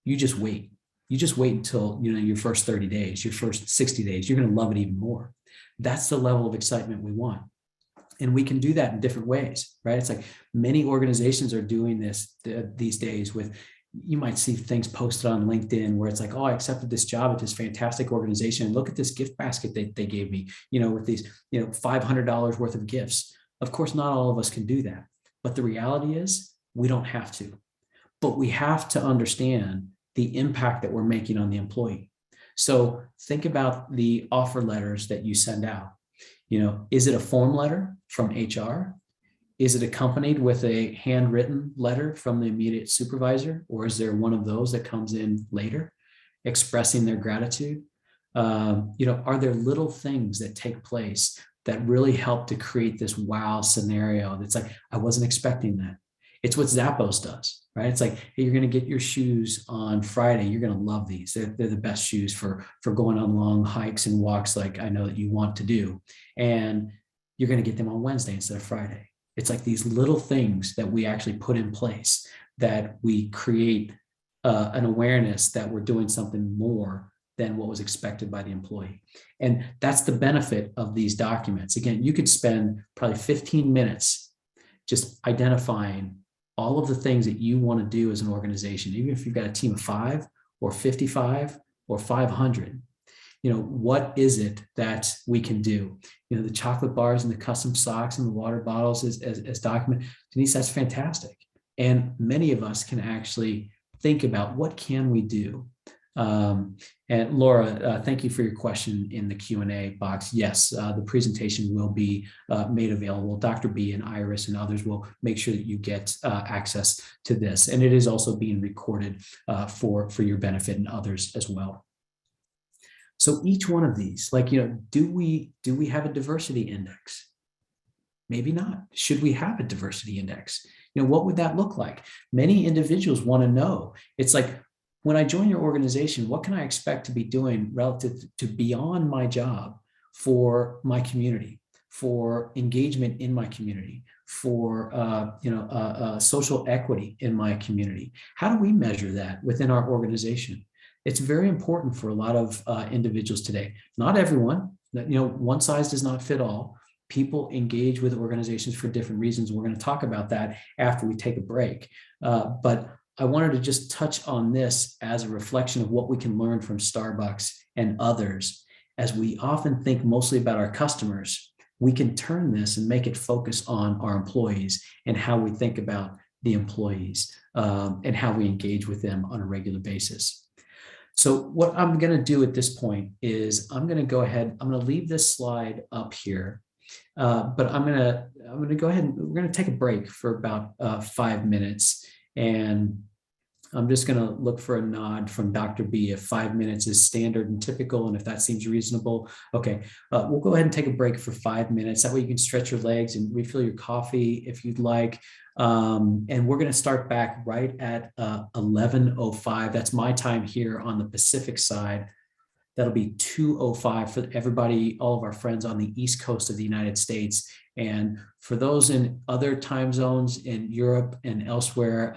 You just wait. You just wait until your first 30 days, your first 60 days. You're going to love it even more. That's the level of excitement we want. And we can do that in different ways, right? It's like many organizations are doing this these days with, you might see things posted on LinkedIn where it's like, oh, I accepted this job at this fantastic organization. Look at this gift basket they gave me, with these, $500 worth of gifts. Of course, not all of us can do that. But the reality is we don't have to. But we have to understand the impact that we're making on the employee. So think about the offer letters that you send out. Is it a form letter from HR? Is it accompanied with a handwritten letter from the immediate supervisor? Or is there one of those that comes in later expressing their gratitude? Are there little things that take place that really help to create this wow scenario that's like, I wasn't expecting that? It's what Zappos does, right? It's like, hey, you're going to get your shoes on Friday. You're going to love these. They're the best shoes for going on long hikes and walks like I know that you want to do. And you're going to get them on Wednesday instead of Friday. It's like these little things that we actually put in place that we create an awareness that we're doing something more than what was expected by the employee. And that's the benefit of these documents. Again, you could spend probably 15 minutes just identifying all of the things that you want to do as an organization, even if you've got a team of 5 or 55 or 500. What is it that we can do? The chocolate bars and the custom socks and the water bottles as document. Denise, that's fantastic. And many of us can actually think about what can we do. And Laura, thank you for your question in the Q&A box. Yes, the presentation will be made available. Dr. B and Iris and others will make sure that you get access to this. And it is also being recorded for your benefit and others as well. So each one of these, do we have a diversity index? Maybe not. Should we have a diversity index? What would that look like? Many individuals want to know. It's like, when I join your organization, what can I expect to be doing relative to beyond my job for my community, for engagement in my community, for social equity in my community? How do we measure that within our organization? It's very important for a lot of individuals today. Not everyone, one size does not fit all, people engage with organizations for different reasons. We're going to talk about that after we take a break. But I wanted to just touch on this as a reflection of what we can learn from Starbucks and others. As we often think mostly about our customers, we can turn this and make it focus on our employees and how we think about the employees and how we engage with them on a regular basis. So what I'm going to do at this point is I'm going to go ahead, I'm going to leave this slide up here, but I'm going to go ahead and we're going to take a break for about 5 minutes. And I'm just going to look for a nod from Dr. B if 5 minutes is standard and typical, and if that seems reasonable. Okay, we'll go ahead and take a break for 5 minutes. That way you can stretch your legs and refill your coffee if you'd like. And we're going to start back right at 11:05. That's my time here on the Pacific side. That'll be 2:05 for everybody, all of our friends on the East Coast of the United States. And for those in other time zones in Europe and elsewhere,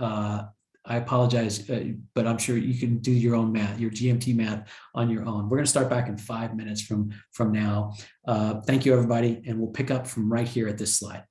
I apologize, but I'm sure you can do your own math, your GMT math on your own. We're going to start back in 5 minutes from now. Thank you, everybody. And we'll pick up from right here at this slide.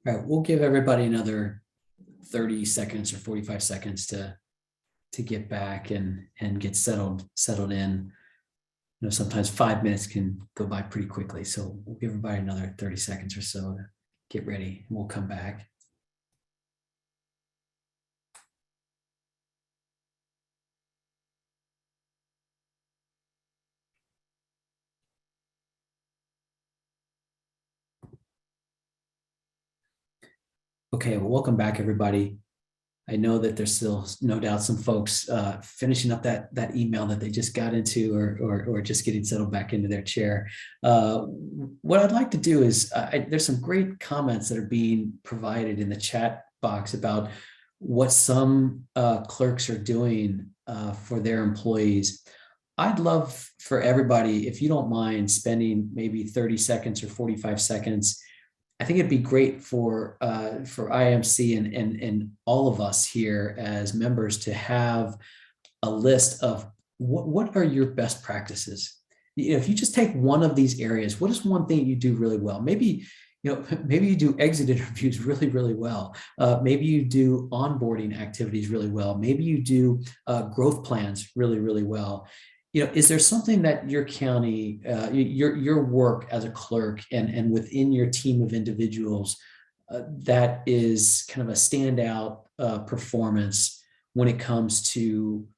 All right, we'll give everybody another 30 seconds or 45 seconds to get back and get settled in. You know, sometimes 5 minutes can go by pretty quickly. So we'll give everybody another 30 seconds or so to get ready, and we'll come back. Okay, well, welcome back, everybody. I know that there's still no doubt some folks finishing up that email that they just got into, or just getting settled back into their chair. What I'd like to do is there's some great comments that are being provided in the chat box about what some clerks are doing for their employees. I'd love for everybody, if you don't mind, spending maybe 30 seconds or 45 seconds. I think it'd be great for IMC and all of us here as members to have a list of what are your best practices. You know, if you just take one of these areas, what is one thing you do really well? Maybe, you know, maybe you do exit interviews really, really well. Maybe you do onboarding activities really well. Maybe you do growth plans really, really well. You know, is there something that your county, your work as a clerk and within your team of individuals that is kind of a standout performance when it comes to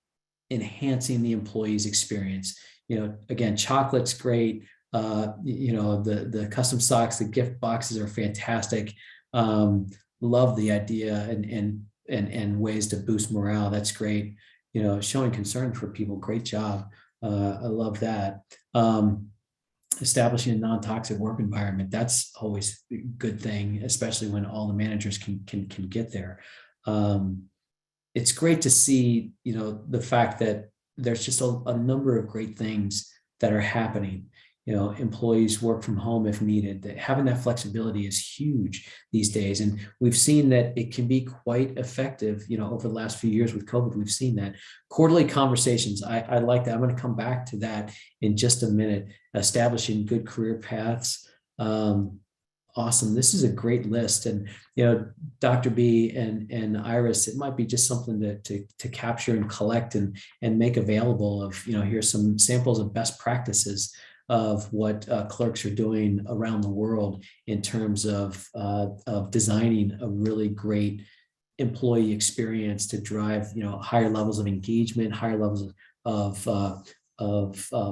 enhancing the employee's experience? You know, again, chocolate's great. You know, the custom socks, the gift boxes are fantastic. Love the idea and ways to boost morale. That's great. You know, showing concern for people, great job. I love that. Establishing a non-toxic work environment, that's always a good thing, especially when all the managers can get there. It's great to see, you know, the fact that there's just a number of great things that are happening. You know, employees work from home if needed. That having that flexibility is huge these days. And we've seen that it can be quite effective, you know, over the last few years with COVID. We've seen that. Quarterly conversations, I like that. I'm going to come back to that in just a minute. Establishing good career paths. Awesome. This is a great list. And, you know, Dr. B and Iris, it might be just something to capture and collect and make available of, you know, here's some samples of best practices of what clerks are doing around the world in terms of designing a really great employee experience to drive, you know, higher levels of engagement, higher levels of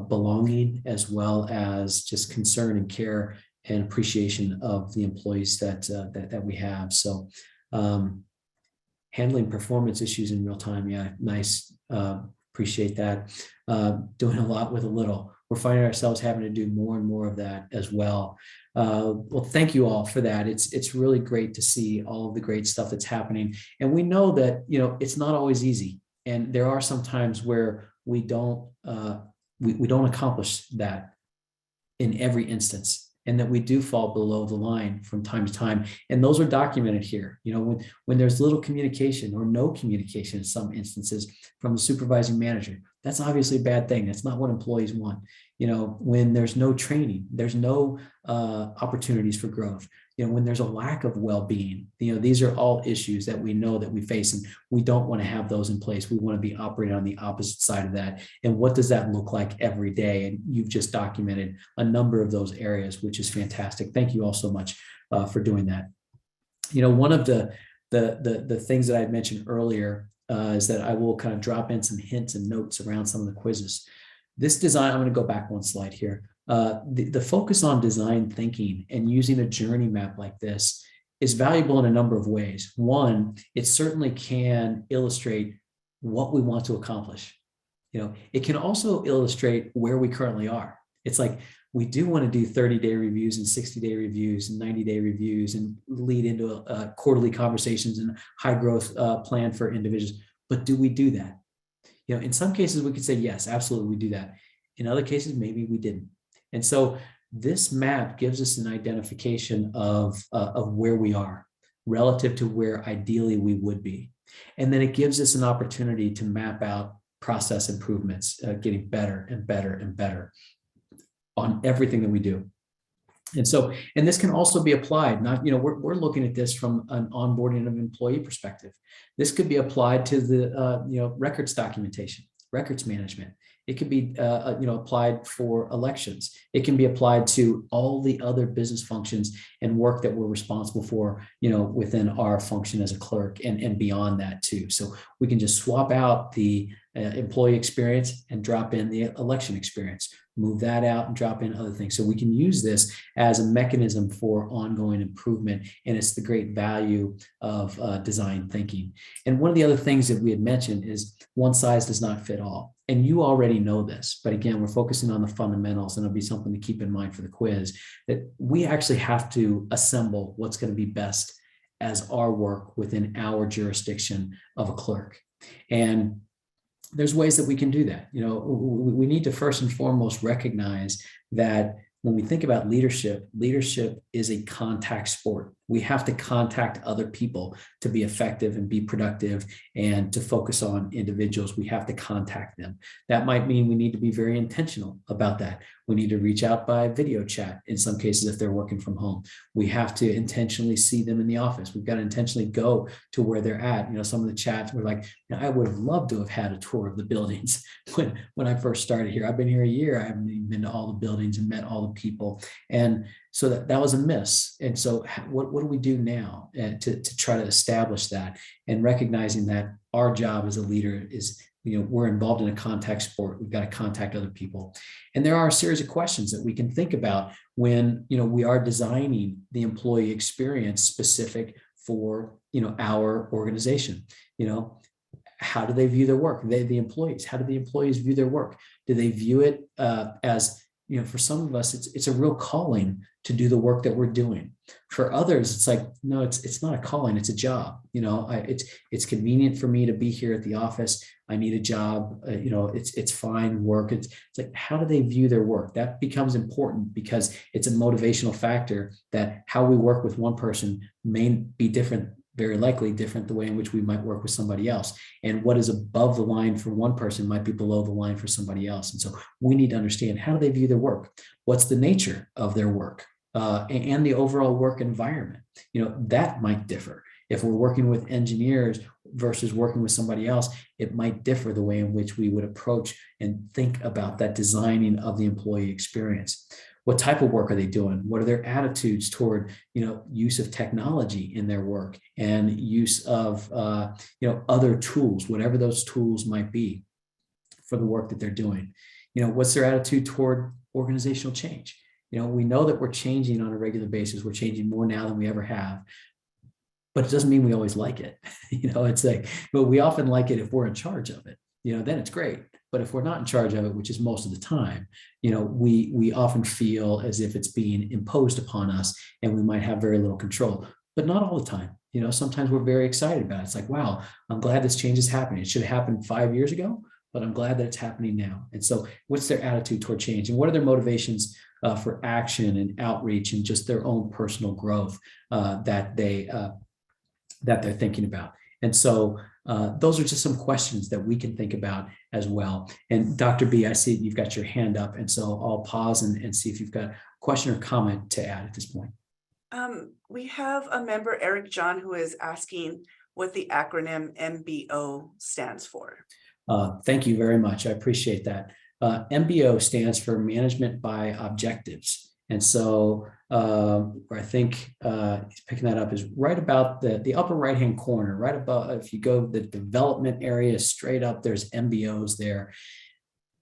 belonging, as well as just concern and care and appreciation of the employees that we have. So handling performance issues in real time, yeah, nice. Appreciate that. Doing a lot with a little. We're finding ourselves having to do more and more of that as well. Well, thank you all for that. It's really great to see all of the great stuff that's happening. And we know that, you know, it's not always easy. And there are some times where we don't accomplish that in every instance, and that we do fall below the line from time to time. And those are documented here. You know, when there's little communication or no communication in some instances from the supervising manager, that's obviously a bad thing. That's not what employees want. You know, when there's no training, there's no opportunities for growth. You know, when there's a lack of well-being, you know, these are all issues that we know that we face, and we don't want to have those in place. We want to be operating on the opposite side of that. And what does that look like every day? And you've just documented a number of those areas, which is fantastic. Thank you all so much for doing that. You know, one of the things that I mentioned earlier is that I will kind of drop in some hints and notes around some of the quizzes. This design, I'm going to go back one slide here. The focus on design thinking and using a journey map like this is valuable in a number of ways. One, it certainly can illustrate what we want to accomplish. You know, it can also illustrate where we currently are. It's like, we do want to do 30-day reviews and 60-day reviews and 90-day reviews and lead into quarterly conversations and high growth plan for individuals. But do we do that? You know, in some cases we could say, yes, absolutely, we do that. In other cases, maybe we didn't. And so this map gives us an identification of where we are relative to where ideally we would be. And then it gives us an opportunity to map out process improvements, getting better and better and better on everything that we do. And so, and this can also be applied, not, we're looking at this from an onboarding of employee perspective. This could be applied to the, records documentation, records management. It could be, applied for elections. It can be applied to all the other business functions and work that we're responsible for, within our function as a clerk and beyond that too. So we can just swap out the employee experience and drop in the election experience, move that out and drop in other things. So we can use this as a mechanism for ongoing improvement. And it's the great value of design thinking. And one of the other things that we had mentioned is one size does not fit all. And you already know this, but again, we're focusing on the fundamentals, and it'll be something to keep in mind for the quiz, that we actually have to assemble what's going to be best as our work within our jurisdiction of a clerk. And there's ways that we can do that. We need to first and foremost recognize that when we think about leadership, leadership is a contact sport. We have to contact other people to be effective and be productive and to focus on individuals. We have to contact them. That might mean we need to be very intentional about that. We need to reach out by video chat in some cases if they're working from home. We have to intentionally see them in the office. We've got to intentionally go to where they're at. Some of the chats were like, I would have loved to have had a tour of the buildings when I first started here. I've been here a year. I haven't even been to all the buildings and met all the people. And so that was a miss. And so what do we do now to try to establish that, and recognizing that our job as a leader is, we're involved in a contact sport. We've got to contact other people. And there are a series of questions that we can think about when, we are designing the employee experience specific for, our organization. How do they view their work? The employees, how do the employees view their work? Do they view it as, for some of us, it's a real calling to do the work that we're doing. For others, it's like, no, it's not a calling, it's a job. It's convenient for me to be here at the office. I need a job. It's fine work. It's like, how do they view their work? That becomes important because it's a motivational factor that how we work with one person may be different, very likely different the way in which we might work with somebody else. And what is above the line for one person might be below the line for somebody else. And so we need to understand, how do they view their work? What's the nature of their work and the overall work environment? That might differ. If we're working with engineers versus working with somebody else, it might differ the way in which we would approach and think about that designing of the employee experience. What type of work are they doing? What are their attitudes toward, use of technology in their work and use of, other tools, whatever those tools might be for the work that they're doing? What's their attitude toward organizational change? We know that we're changing on a regular basis. We're changing more now than we ever have, but it doesn't mean we always like it. It's like, but we often like it if we're in charge of it. Then it's great. But if we're not in charge of it, which is most of the time, we often feel as if it's being imposed upon us and we might have very little control, but not all the time. Sometimes we're very excited about it. It's like, wow, I'm glad this change is happening. It should have happened 5 years ago, but I'm glad that it's happening now. And so what's their attitude toward change, and what are their motivations for action and outreach and just their own personal growth that they're thinking about? And so those are just some questions that we can think about as well. And Dr. B, I see you've got your hand up. And so I'll pause and see if you've got a question or comment to add at this point. We have a member, Eric John, who is asking what the acronym MBO stands for. Thank you very much. I appreciate that. MBO stands for Management by Objectives. And so I think he's picking that up is right about the upper right-hand corner, right above, if you go the development area straight up, there's MBOs there.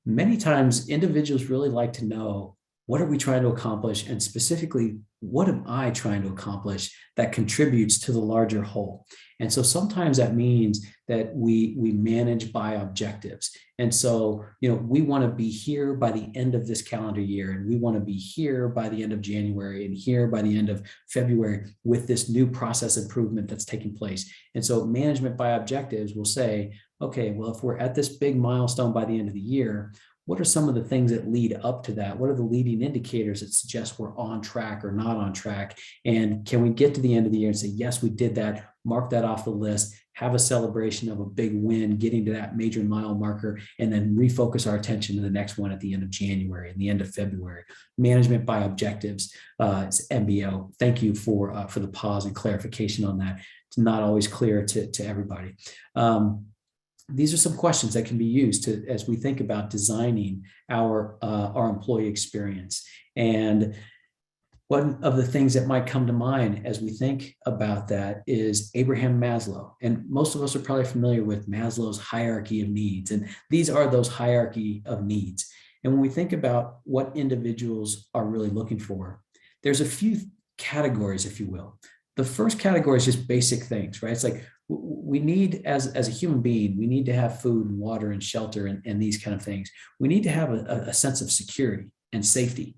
Many times individuals really like to know, what are we trying to accomplish? And specifically, what am I trying to accomplish that contributes to the larger whole? And so sometimes that means that we manage by objectives. And so, we want to be here by the end of this calendar year, and we want to be here by the end of January and here by the end of February with this new process improvement that's taking place. And so management by objectives will say, okay, well, if we're at this big milestone by the end of the year, what are some of the things that lead up to that? What are the leading indicators that suggest we're on track or not on track? And can we get to the end of the year and say, yes, we did that, mark that off the list, have a celebration of a big win, getting to that major mile marker, and then refocus our attention to the next one at the end of January and the end of February. Management by objectives, it's MBO. Thank you for the pause and clarification on that. It's not always clear to everybody. These are some questions that can be used to as we think about designing our employee experience. And one of the things that might come to mind as we think about that is Abraham Maslow. And most of us are probably familiar with Maslow's hierarchy of needs. And these are those hierarchy of needs. And when we think about what individuals are really looking for, there's a few categories, if you will. The first category is just basic things, right? It's like we need, as a human being, we need to have food and water and shelter and these kind of things. We need to have a sense of security and safety.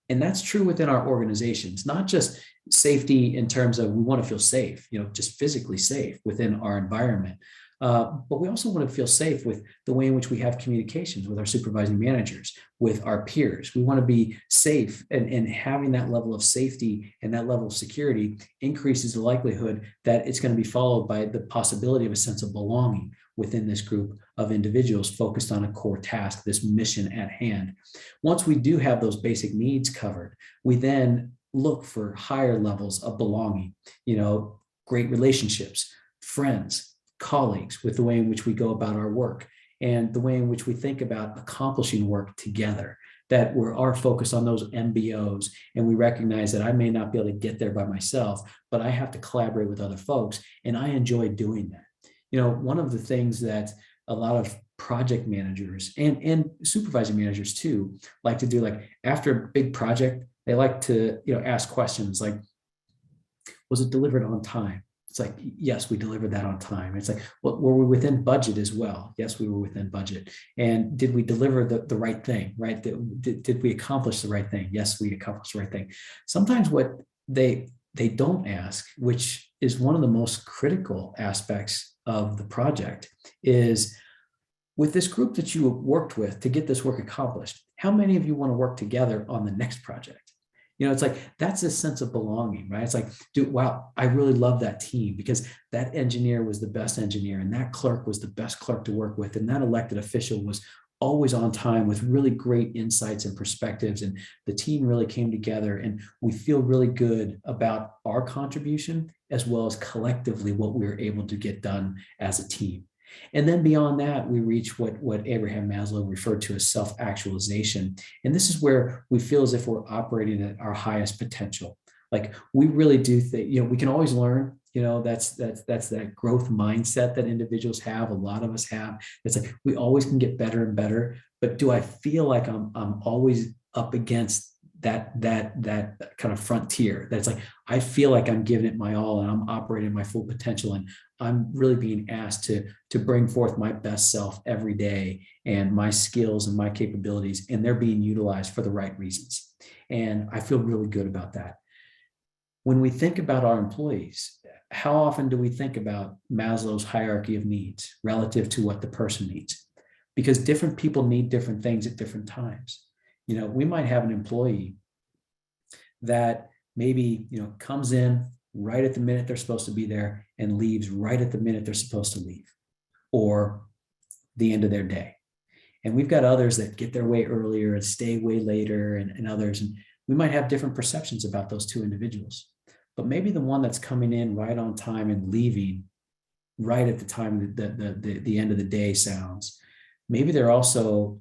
And that's true within our organizations, not just safety in terms of we want to feel safe, just physically safe within our environment. But we also want to feel safe with the way in which we have communications with our supervising managers, with our peers. We want to be safe, and having that level of safety and that level of security increases the likelihood that it's going to be followed by the possibility of a sense of belonging within this group of individuals focused on a core task, this mission at hand. Once we do have those basic needs covered, we then look for higher levels of belonging, great relationships, friends, colleagues, with the way in which we go about our work and the way in which we think about accomplishing work together, that we're our focus on those MBOs. And we recognize that I may not be able to get there by myself, but I have to collaborate with other folks. And I enjoy doing that. One of the things that a lot of project managers and supervising managers too like to do, like after a big project, they like to, ask questions like, was it delivered on time? It's like, yes, we delivered that on time. It's like, well, were we within budget as well? Yes, we were within budget. And did we deliver the right thing, right? Did we accomplish the right thing? Yes, we accomplished the right thing. Sometimes what they don't ask, which is one of the most critical aspects of the project, is with this group that you worked with to get this work accomplished, how many of you want to work together on the next project? It's like, that's a sense of belonging, right? It's like, wow, I really love that team because that engineer was the best engineer and that clerk was the best clerk to work with. And that elected official was always on time with really great insights and perspectives. And the team really came together and we feel really good about our contribution as well as collectively what we were able to get done as a team. And then beyond that, we reach what Abraham Maslow referred to as self-actualization. And this is where we feel as if we're operating at our highest potential. Like we really do think, we can always learn, that's that growth mindset that individuals have. A lot of us have. It's like, we always can get better and better, but do I feel like I'm always up against that kind of frontier? That's like, I feel like I'm giving it my all and I'm operating my full potential and I'm really being asked to bring forth my best self every day and my skills and my capabilities, and they're being utilized for the right reasons. And I feel really good about that. When we think about our employees, how often do we think about Maslow's hierarchy of needs relative to what the person needs? Because different people need different things at different times. We might have an employee that maybe, comes in right at the minute they're supposed to be there and leaves right at the minute they're supposed to leave, or the end of their day. And we've got others that get their way earlier and stay way later, and others. And we might have different perceptions about those two individuals. But maybe the one that's coming in right on time and leaving right at the time the end of the day sounds, maybe they're also,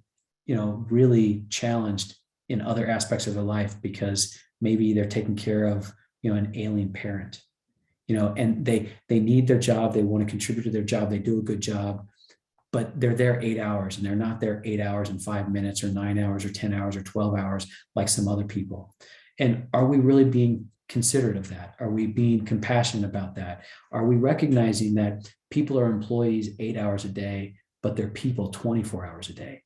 really challenged in other aspects of their life because maybe they're taking care of, an ailing parent, and they need their job. They want to contribute to their job. They do a good job, but they're there 8 hours and they're not there 8 hours and 5 minutes or 9 hours or 10 hours or 12 hours like some other people. And are we really being considerate of that? Are we being compassionate about that? Are we recognizing that people are employees 8 hours a day, but they're people 24 hours a day?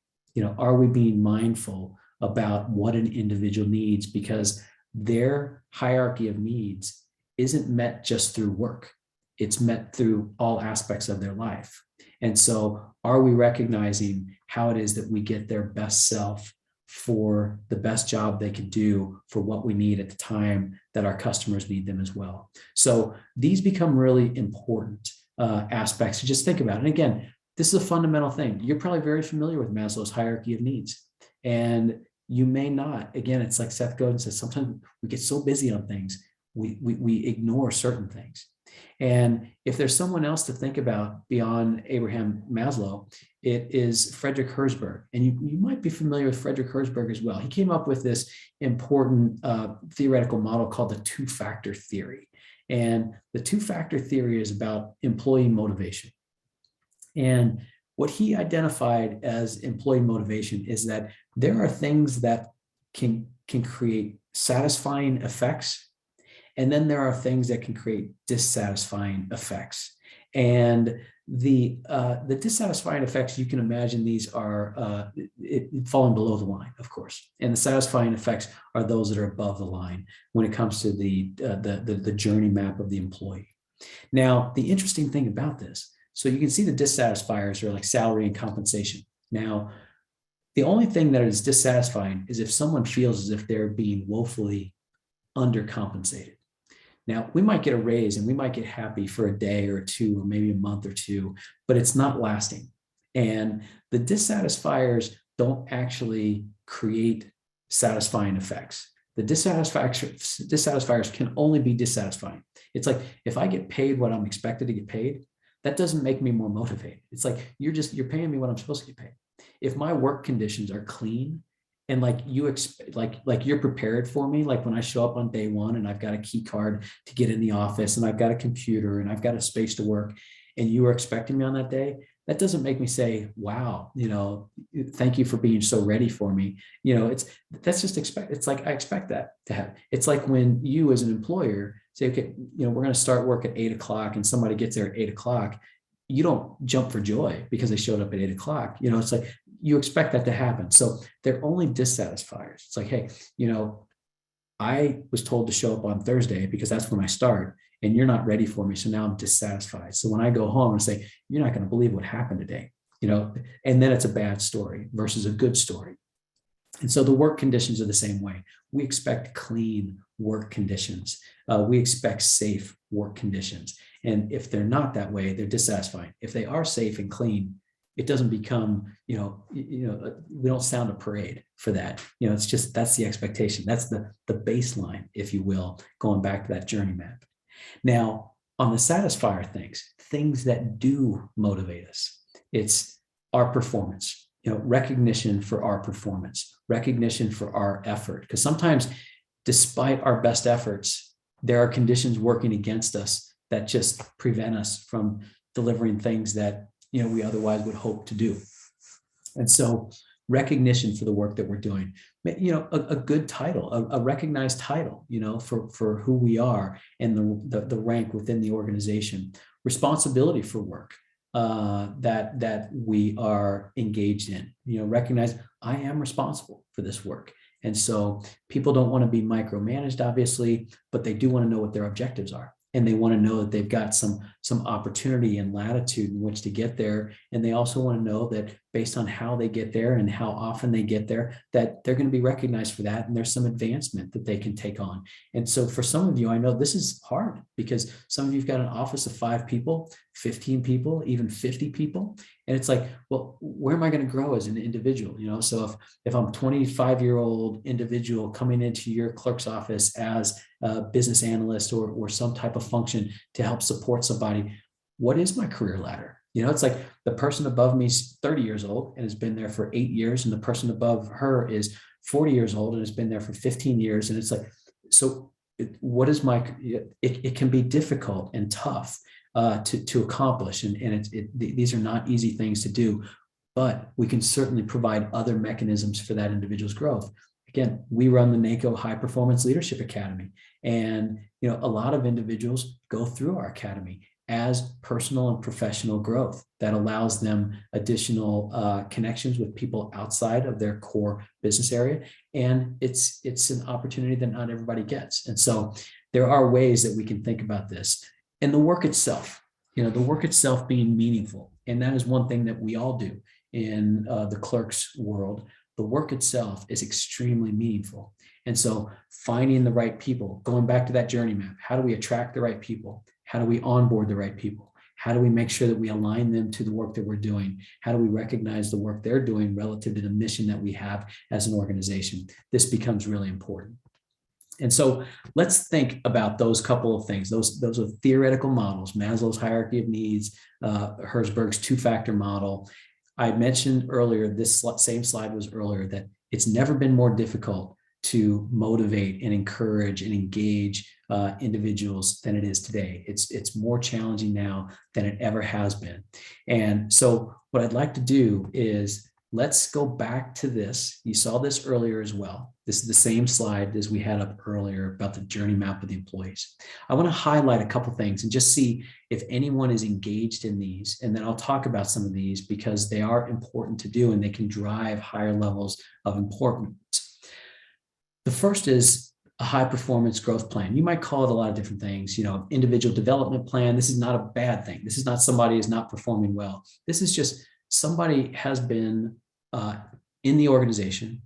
Are we being mindful about what an individual needs, because their hierarchy of needs isn't met just through work. It's met through all aspects of their life. And so are we recognizing how it is that we get their best self for the best job they can do for what we need at the time that our customers need them as well? So these become really important aspects to just think about. And again, this is a fundamental thing. You're probably very familiar with Maslow's hierarchy of needs, and you may not. Again, it's like Seth Godin says, sometimes we get so busy on things, we ignore certain things. And if there's someone else to think about beyond Abraham Maslow, it is Frederick Herzberg. And you might be familiar with Frederick Herzberg as well. He came up with this important theoretical model called the two-factor theory. And the two-factor theory is about employee motivation. And what he identified as employee motivation is that there are things that can create satisfying effects, and then there are things that can create dissatisfying effects. And the dissatisfying effects, you can imagine these are falling below the line, of course. And the satisfying effects are those that are above the line when it comes to the journey map of the employee. Now, the interesting thing about this, so you can see the dissatisfiers are like salary and compensation. Now, the only thing that is dissatisfying is if someone feels as if they're being woefully undercompensated. Now, we might get a raise and we might get happy for a day or two, or maybe a month or two, but it's not lasting. And the dissatisfiers don't actually create satisfying effects. The dissatisfiers can only be dissatisfying. It's like, if I get paid what I'm expected to get paid, that doesn't make me more motivated. It's like, you're paying me what I'm supposed to get paid. If my work conditions are clean, and like you expect, like you're prepared for me, like when I show up on day one and I've got a key card to get in the office and I've got a computer and I've got a space to work, and you were expecting me on that day, that doesn't make me say, wow, thank you for being so ready for me. That's just expect. It's like, I expect that to happen. It's like when you as an employer say, okay, we're going to start work at 8 o'clock and somebody gets there at 8 o'clock. You don't jump for joy because they showed up at 8 o'clock. It's like, you expect that to happen. So they're only dissatisfiers. It's like, hey, I was told to show up on Thursday because that's when I start, and you're not ready for me. So now I'm dissatisfied. So when I go home and say, you're not going to believe what happened today, and then it's a bad story versus a good story. And so the work conditions are the same way. We expect clean work conditions. We expect safe work conditions. And if they're not that way, they're dissatisfying. If they are safe and clean, it doesn't become, we don't sound a parade for that. It's just, that's the expectation. That's the baseline, if you will, going back to that journey map. Now, on the satisfier things that do motivate us, it's our performance, recognition for our performance, recognition for our effort. Because sometimes, despite our best efforts, there are conditions working against us that just prevent us from delivering things that we otherwise would hope to do. And so recognition for the work that we're doing, a good title, a recognized title, for who we are and the rank within the organization, responsibility for work that we are engaged in, recognize I am responsible for this work. And so people don't want to be micromanaged, obviously, but they do want to know what their objectives are. And they want to know that they've got some opportunity and latitude in which to get there. And they also want to know that based on how they get there and how often they get there, that they're going to be recognized for that. And there's some advancement that they can take on. And so for some of you, I know this is hard because some of you've got an office of 5 people, 15 people, even 50 people. And it's like, well, where am I going to grow as an individual? So if I'm a 25-year-old individual coming into your clerk's office as a business analyst or some type of function to help support somebody, what is my career ladder? It's like the person above me is 30 years old and has been there for 8 years. And the person above her is 40 years old and has been there for 15 years. And it's like, so what is it can be difficult and tough to accomplish. And these are not easy things to do, but we can certainly provide other mechanisms for that individual's growth. Again, we run the NACO High Performance Leadership Academy, and a lot of individuals go through our academy as personal and professional growth that allows them additional connections with people outside of their core business area. And it's an opportunity that not everybody gets. And so there are ways that we can think about this. And the work itself, the work itself being meaningful. And that is one thing that we all do in the clerk's world. The work itself is extremely meaningful. And so finding the right people, going back to that journey map, how do we attract the right people? How do we onboard the right people? How do we make sure that we align them to the work that we're doing? How do we recognize the work they're doing relative to the mission that we have as an organization? This becomes really important. And so let's think about those couple of things. Those are theoretical models, Maslow's hierarchy of needs, Herzberg's two-factor model. I mentioned earlier, this same slide was earlier, that it's never been more difficult to motivate and encourage and engage individuals than it is today. It's more challenging now than it ever has been. And so what I'd like to do is let's go back to this. You saw this earlier as well. This is the same slide as we had up earlier about the journey map of the employees. I want to highlight a couple things and just see if anyone is engaged in these. And then I'll talk about some of these because they are important to do and they can drive higher levels of importance. The first is a high performance growth plan. You might call it a lot of different things, individual development plan. This is not a bad thing. This is not somebody is not performing well. This is just somebody has been in the organization.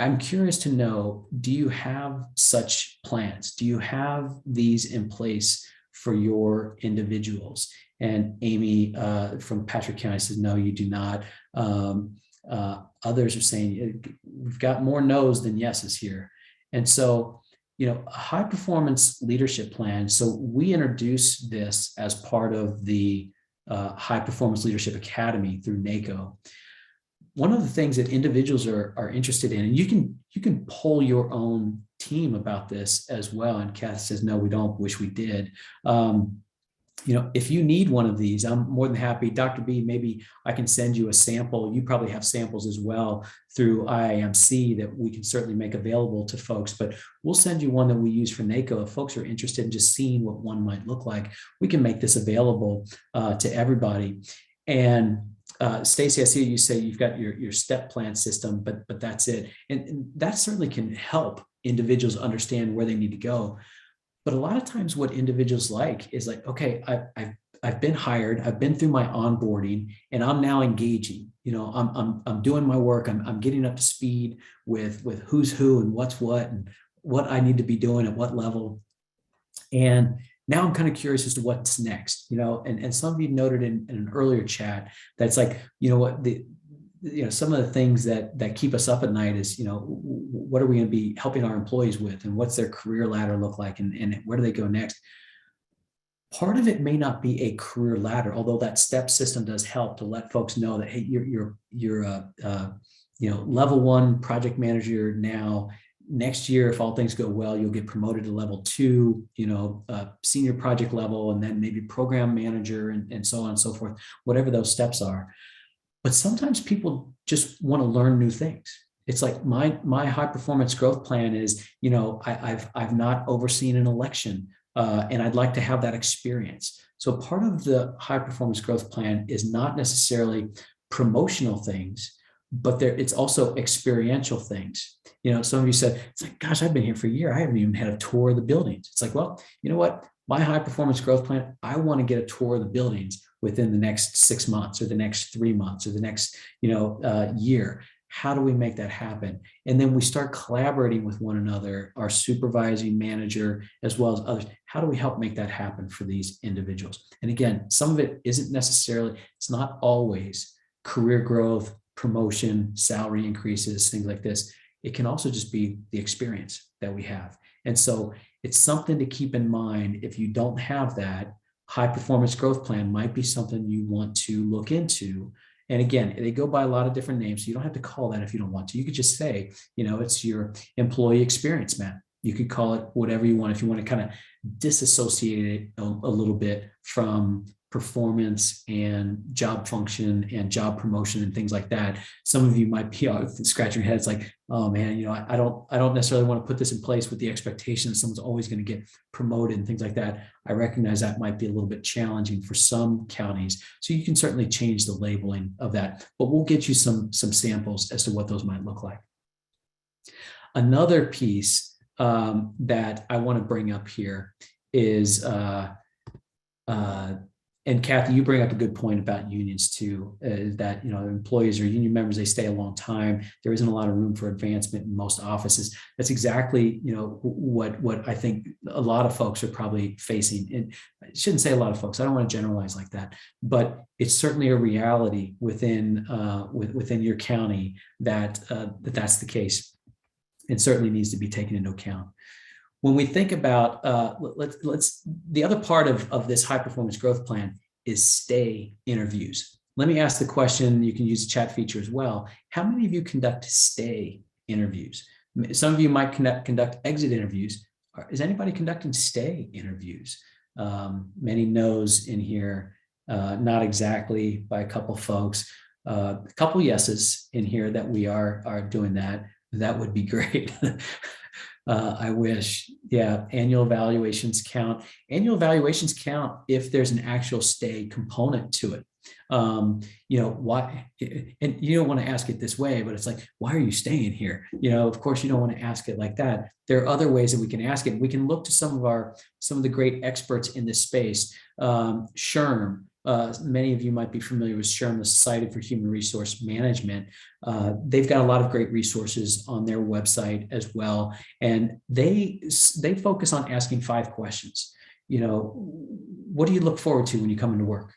I'm curious to know, do you have such plans? Do you have these in place for your individuals? And Amy from Patrick County says, no, you do not. Others are saying, we've got more no's than yeses here. And so, a high performance leadership plan. So we introduced this as part of the High Performance Leadership Academy through NACO. One of the things that individuals are interested in, and you can poll your own team about this as well. And Kath says, no, we don't, wish we did. If you need one of these, I'm more than happy. Dr. B, maybe I can send you a sample. You probably have samples as well through IIMC that we can certainly make available to folks, but we'll send you one that we use for NACO. If folks are interested in just seeing what one might look like, we can make this available to everybody. And Stacy, I see you say you've got your step plan system, but that's it. And that certainly can help individuals understand where they need to go. But a lot of times what individuals like is like, okay, I've been hired, I've been through my onboarding, and I'm now engaging. I'm doing my work, I'm getting up to speed with who's who and what's what and what I need to be doing at what level. And now I'm kind of curious as to what's next, and some of you noted in an earlier chat that's like, some of the things that keep us up at night is, what are we going to be helping our employees with, and what's their career ladder look like, and where do they go next? Part of it may not be a career ladder, although that step system does help to let folks know that, hey, you're level 1 project manager now. Next year, if all things go well, you'll get promoted to level 2, senior project level, and then maybe program manager, and so on and so forth, whatever those steps are. But sometimes people just want to learn new things. It's like my high performance growth plan is, I've not overseen an election, and I'd like to have that experience. So part of the high performance growth plan is not necessarily promotional things, but it's also experiential things. Some of you said, it's like, gosh, I've been here for a year. I haven't even had a tour of the buildings. It's like, well, you know what? My high performance growth plan, I want to get a tour of the buildings within the next 6 months or the next 3 months or the next, year. How do we make that happen? And then we start collaborating with one another, our supervising manager, as well as others. How do we help make that happen for these individuals? And again, some of it isn't necessarily, it's not always career growth, promotion, salary increases, things like this. It can also just be the experience that we have. And so it's something to keep in mind. If you don't have that, high performance growth plan might be something you want to look into. And again, they go by a lot of different names. So you don't have to call that if you don't want to. You could just say, it's your employee experience map. You could call it whatever you want if you want to kind of disassociate it a little bit from performance and job function and job promotion and things like that. Some of you might be scratching your heads like, oh man, I don't necessarily want to put this in place with the expectation that someone's always going to get promoted and things like that. I recognize that might be a little bit challenging for some counties. So you can certainly change the labeling of that, but we'll get you some samples as to what those might look like. Another piece that I want to bring up here is, And Kathy, you bring up a good point about unions too, that, employees or union members, they stay a long time. There isn't a lot of room for advancement in most offices. That's exactly, what I think a lot of folks are probably facing. And I shouldn't say a lot of folks, I don't want to generalize like that, but it's certainly a reality within your county that that's the case. It certainly needs to be taken into account. When we think about let's the other part of this high performance growth plan is stay interviews. Let me ask the question, you can use the chat feature as well. How many of you conduct stay interviews? Some of you might conduct exit interviews. Is anybody conducting stay interviews? Many no's in here, not exactly by a couple folks. A couple yeses in here that we are doing that. That would be great. I wish. Yeah, annual evaluations count. Annual evaluations count if there's an actual stay component to it. Why? And you don't want to ask it this way, but it's like, why are you staying here? Of course, you don't want to ask it like that. There are other ways that we can ask it. We can look to some of the great experts in this space. SHRM. Many of you might be familiar with SHRM, the Society for Human Resource Management. They've got a lot of great resources on their website as well. And they focus on asking 5 questions. What do you look forward to when you come into work?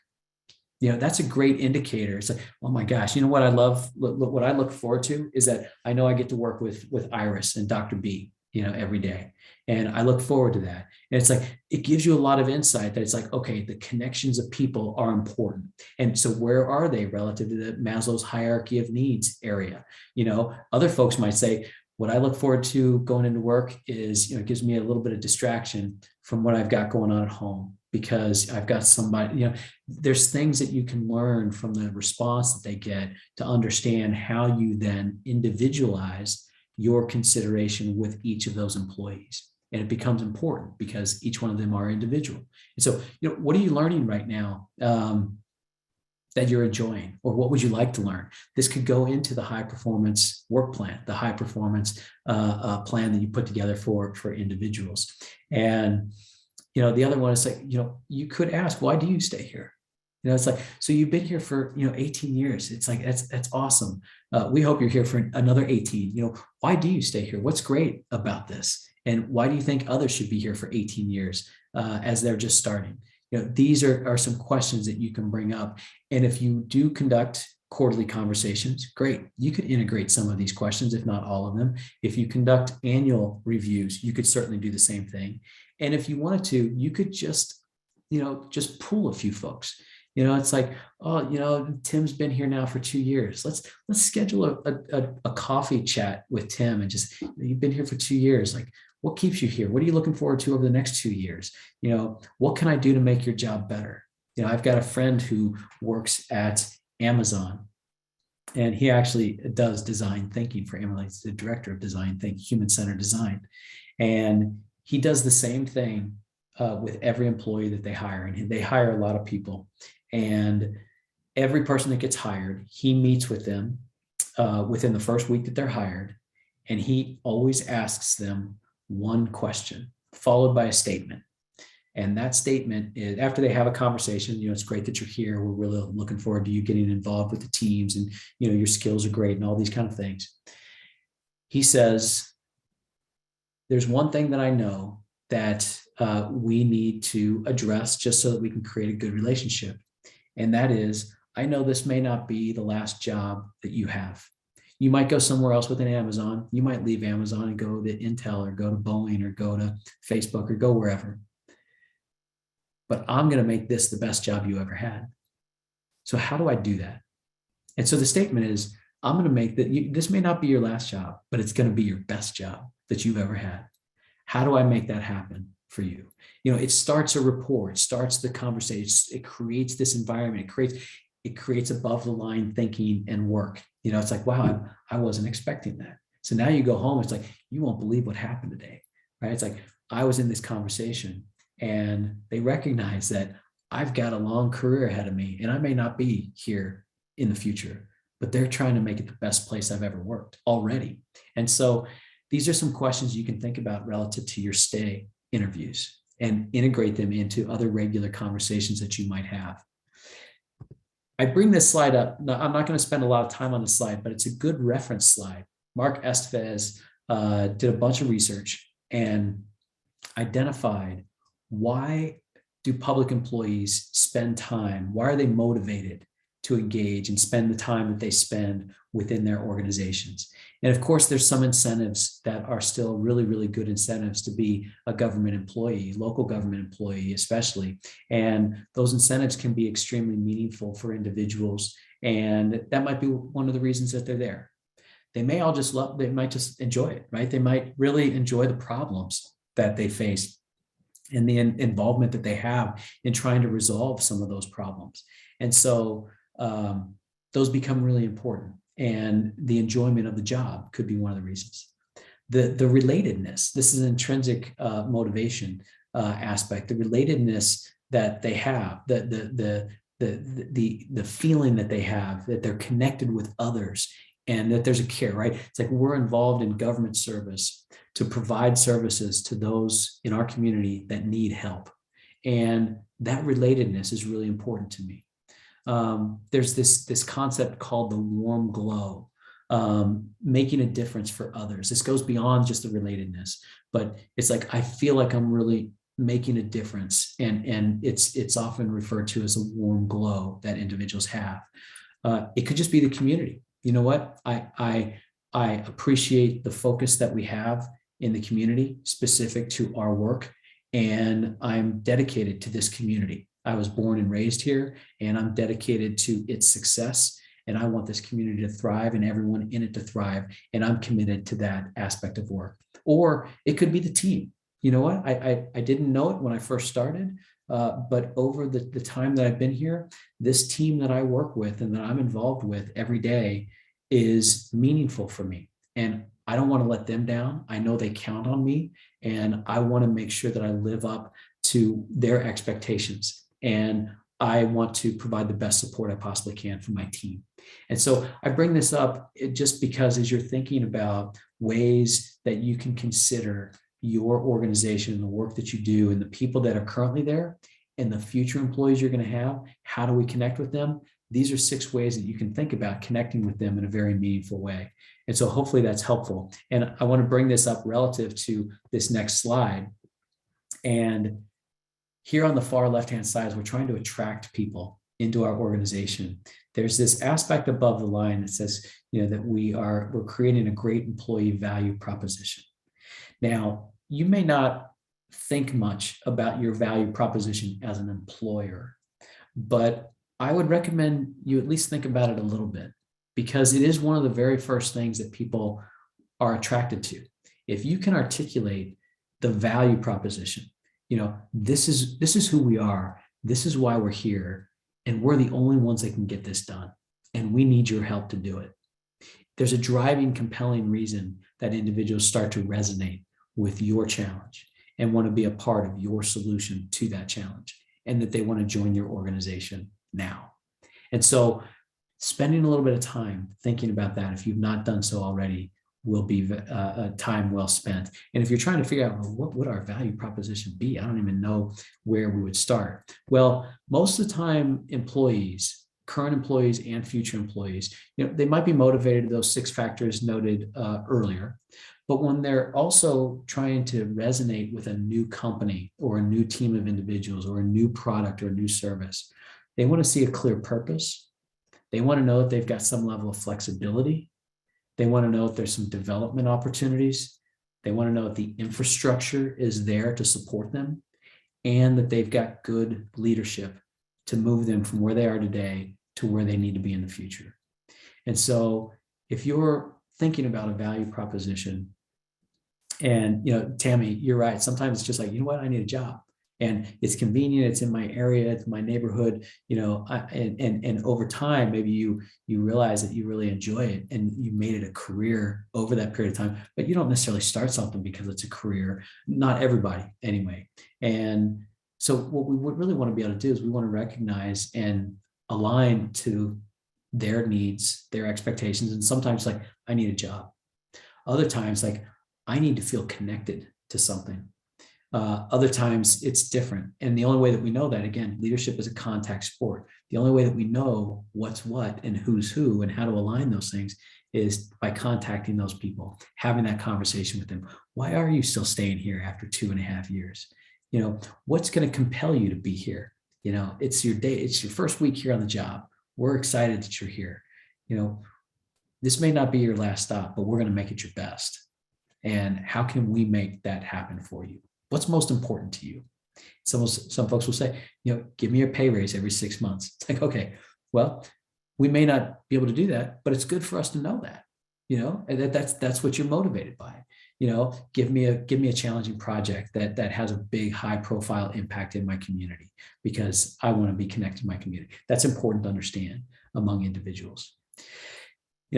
That's a great indicator. It's like, oh my gosh, what I love, what I look forward to is that I know I get to work with Iris and Dr. B, every day. And I look forward to that. And it's like, it gives you a lot of insight that it's like, okay, the connections of people are important. And so where are they relative to the Maslow's hierarchy of needs area? Other folks might say, what I look forward to going into work is, it gives me a little bit of distraction from what I've got going on at home, because I've got somebody, there's things that you can learn from the response that they get to understand how you then individualize your consideration with each of those employees. And it becomes important because each one of them are individual. And so, what are you learning right now that you're enjoying, or what would you like to learn? This could go into the high performance work plan, the high performance plan that you put together for individuals. And, the other one is like, you could ask, why do you stay here? It's like, so you've been here for, 18 years. It's like, that's awesome. We hope you're here for another 18. Why do you stay here? What's great about this? And why do you think others should be here for 18 years as they're just starting? These are some questions that you can bring up. And if you do conduct quarterly conversations, great. You could integrate some of these questions, if not all of them. If you conduct annual reviews, you could certainly do the same thing. And if you wanted to, you could just pull a few folks. It's like, oh, Tim's been here now for 2 years. Let's schedule a coffee chat with Tim and just, you've been here for 2 years. Like, what keeps you here? What are you looking forward to over the next 2 years? What can I do to make your job better? I've got a friend who works at Amazon, and he actually does design thinking for Amazon. He's the director of design thinking, human-centered design. And he does the same thing with every employee that they hire. And they hire a lot of people. And every person that gets hired, he meets with them within the first week that they're hired. And he always asks them one question, followed by a statement. And that statement is, after they have a conversation, it's great that you're here. We're really looking forward to you getting involved with the teams, and, your skills are great and all these kind of things. He says, there's one thing that I know that we need to address just so that we can create a good relationship. And that is, I know this may not be the last job that you have. You might go somewhere else within Amazon. You might leave Amazon and go to Intel or go to Boeing or go to Facebook or go wherever. But I'm going to make this the best job you ever had. So how do I do that? And so the statement is, I'm going to make that this may not be your last job, but it's going to be your best job that you've ever had. How do I make that happen for you? It starts a rapport. It starts the conversation. It creates this environment. It creates above the line thinking and work. It's like, wow, I wasn't expecting that. So now you go home, it's like, you won't believe what happened today, right? It's like, I was in this conversation and they recognize that I've got a long career ahead of me and I may not be here in the future, but they're trying to make it the best place I've ever worked already. And so these are some questions you can think about relative to your stay interviews. and integrate them into other regular conversations that you might have. I bring this slide up. Now, I'm not going to spend a lot of time on the slide, but it's a good reference slide. Mark Estevez did a bunch of research and identified why do public employees spend time? Why are they motivated to engage and spend the time that they spend within their organizations? And of course, there's some incentives that are still really, really good incentives to be a government employee, local government employee, especially. And those incentives can be extremely meaningful for individuals. And that might be one of the reasons that they're there. They may all just love, they might just enjoy it, right? They might really enjoy the problems that they face and the involvement that they have in trying to resolve some of those problems. And so those become really important. And the enjoyment of the job could be one of the reasons. The relatedness, this is an intrinsic motivation aspect, the relatedness that they have, the feeling that they have, that they're connected with others and that there's a care, right? It's like we're involved in government service to provide services to those in our community that need help. And that relatedness is really important to me. There's this concept called the warm glow, making a difference for others. This goes beyond just the relatedness, but it's like, I feel like I'm really making a difference. And it's often referred to as a warm glow that individuals have. It could just be the community. You know what? I appreciate the focus that we have in the community specific to our work, and I'm dedicated to this community. I was born and raised here, and I'm dedicated to its success. And I want this community to thrive and everyone in it to thrive. And I'm committed to that aspect of work. Or it could be the team. You know what? I didn't know it when I first started, but over the time that I've been here, this team that I work with and that I'm involved with every day is meaningful for me. And I don't want to let them down. I know they count on me, and I want to make sure that I live up to their expectations. And I want to provide the best support I possibly can for my team. And so I bring this up just because as you're thinking about ways that you can consider your organization and the work that you do and the people that are currently there and the future employees you're going to have, how do we connect with them? These are 6 ways that you can think about connecting with them in a very meaningful way. And so hopefully that's helpful. And I want to bring this up relative to this next slide. And here on the far left-hand side, as we're trying to attract people into our organization, there's this aspect above the line that says, that we're creating a great employee value proposition. Now, you may not think much about your value proposition as an employer, but I would recommend you at least think about it a little bit, because it is one of the very first things that people are attracted to. If you can articulate the value proposition, this is who we are, this is why we're here, and we're the only ones that can get this done, and we need your help to do it. There's a driving, compelling reason that individuals start to resonate with your challenge and want to be a part of your solution to that challenge, and that they want to join your organization now. And so spending a little bit of time thinking about that, if you've not done so already, will be a time well spent. And if you're trying to figure out, well, what would our value proposition be? I don't even know where we would start. Well, most of the time, employees, current employees and future employees, they might be motivated to those 6 factors noted earlier. But when they're also trying to resonate with a new company or a new team of individuals or a new product or a new service, they want to see a clear purpose. They want to know that they've got some level of flexibility. They want to know if there's some development opportunities. They want to know that the infrastructure is there to support them, and that they've got good leadership to move them from where they are today to where they need to be in the future. And so if you're thinking about a value proposition, and Tammy, you're right. Sometimes it's just like, I need a job, and it's convenient. It's in my area. It's my neighborhood. And over time, maybe you realize that you really enjoy it, and you made it a career over that period of time. But you don't necessarily start something because it's a career. Not everybody, anyway. And so, what we would really want to be able to do is we want to recognize and align to their needs, their expectations. And sometimes, like, I need a job. Other times, like, I need to feel connected to something. Other times it's different. And the only way that we know that, again, leadership is a contact sport. The only way that we know what's what and who's who and how to align those things is by contacting those people, having that conversation with them. Why are you still staying here after 2.5 years? What's going to compel you to be here? It's your day. It's your first week here on the job. We're excited that you're here. This may not be your last stop, but we're going to make it your best. And how can we make that happen for you? What's most important to you? Some folks will say, give me a pay raise every 6 months. It's like, okay, well, we may not be able to do that, but it's good for us to know that, and that's what you're motivated by. Give me a challenging project that has a big, high profile impact in my community because I want to be connected to my community. That's important to understand among individuals.